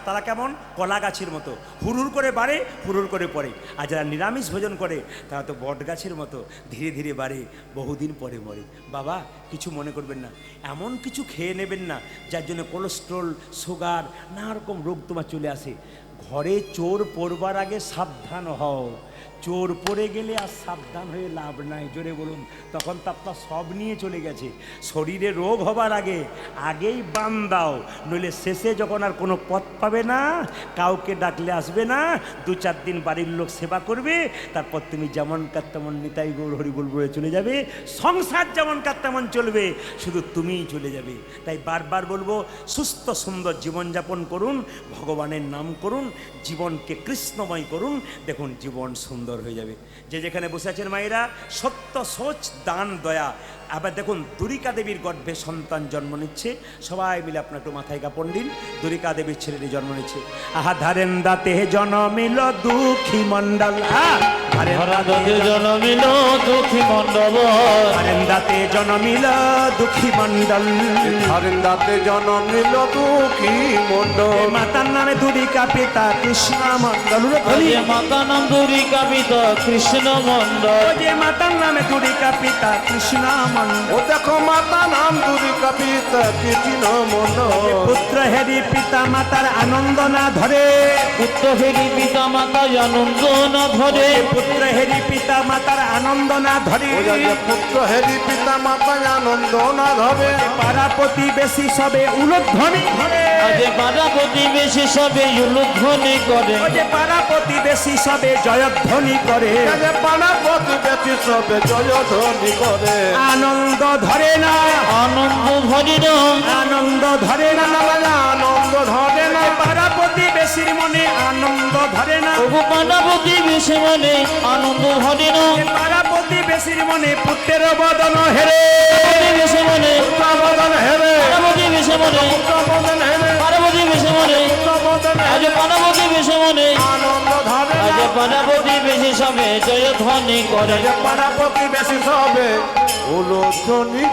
তারা কেমন? কলা গাছের মতো, হুড়ুর করে বাড়ে, হুড়ুর করে পড়ে। আর যারা নিরামিষ ভোজন করে তারা তো বট গাছের মতো, ধীরে ধীরে বাড়ে, বহুদিন পরে মরে। বাবা, কিছু মনে করবেন না, এমন কিছু খেয়ে নেবেন না যার জন্য কোলেস্ট্রল, সুগার, নানা রকম রোগ তোমার চলে আসে। ঘরে চোর পড়বার আগে সাবধান হও। চোর পড়ে গেলে আর সাবধান হয়ে লাভ নাই, জোরে বলুন। তখন তো আপনার সব নিয়ে চলে গেছে। শরীরে রোগ হবার আগেই বান দাও, নইলে শেষে যখন আর কোনো পথ পাবে না, কাউকে ডাকলে আসবে না, 2-4 দিন বাড়ির লোক সেবা করবে, তারপর তুমি যেমন কার তেমন নিতাই গৌর হরিবুল বলে চলে যাবে, সংসার যেমন কার তেমন চলবে, শুধু তুমিই চলে যাবে। তাই বারবার বলবো, সুস্থ সুন্দর জীবনযাপন করুন, ভগবানের নাম করুন, জীবনকে কৃষ্ণময় করুন, দেখুন জীবন সুন্দর হয়ে যাবে। যে যেখানে বসে আছেন মায়েরা, সত্য সোচ দান দয়া। আবার দেখুন, দুরিকা দেবীর গর্ভে সন্তান জন্ম নিচ্ছে, সবাই মিলে আপনার একটু মাথায় কাপড় দিন। দুরিকা দেবীর ছেলেটি জন্ম নিচ্ছে। আহা ধারেন দাতে জনমিল দুঃখী মণ্ডল,
ধরাতে জনমিল দুঃখী মণ্ডল,
ধারেন দাতে জনমিল দুঃখী মণ্ডল,
হরিন্দাতে জনম নিল দুঃখী মণ্ডল।
মাতার নামে দুরিকা, পিতা কৃষ্ণ মণ্ডল।
যে মাতা নাম দুরিকা পিতা কৃষ্ণ মণ্ডল,
যে মাতার নামে দুরিকা, পিতা কৃষ্ণ মণ্ডল।
ও দেখো মাতা নাম দুরিকা পিতা কৃষ্ণ মণ্ডল।
পুত্র হেরি পিতা মাতার আনন্দ না ধরে,
পুত্র হেরি পিতা মাতা আনন্দ না ধরে,
পুত্র হেরি পিতা মাতার আনন্দ না ধরে,
ও যে পুত্র হেরি পিতা মাতা আনন্দ না ধরে।
পাড়া প্রতিবেশী সবে উলুধ্বনি ধরে,
আজ পাড়া প্রতিবেশী সবে উলুধ্বনি করে,
যে পাড়া প্রতিবেশী সবে জয়ধ্বনি করে,
যে পাড়া প্রতিবেশী সবে জয়ধ্বনি করে।
আনন্দ ধরে না,
আনন্দ ধরে না,
আনন্দ ধরে না,
আনন্দ ধরে না।
পাড়া প্রতিবেশীর মনে আনন্দ ধরে না,
ওগো পাড়া প্রতিবেশী মনে আনন্দ ধরে না,
পাড়া প্রতিবেশীর মনে পুত্রের বদন হেরে,
প্রতিবেশী মনে
উত্তরবদন হেরে,
পাড়া প্রতিবেশী মনে
উত্তরবদন হেরে,
পাড়া প্রতিবেশী মনে
উত্তরবদন
আজ
হেরে।
পাড়া প্রতিবেশী মনে
আনন্দ ধরে
আজ
না।
পাড়া প্রতিবেশী সবে জয়ধ্বনি করে।
যে পাড়া প্রতিবেশী সবে উলুধ্বনি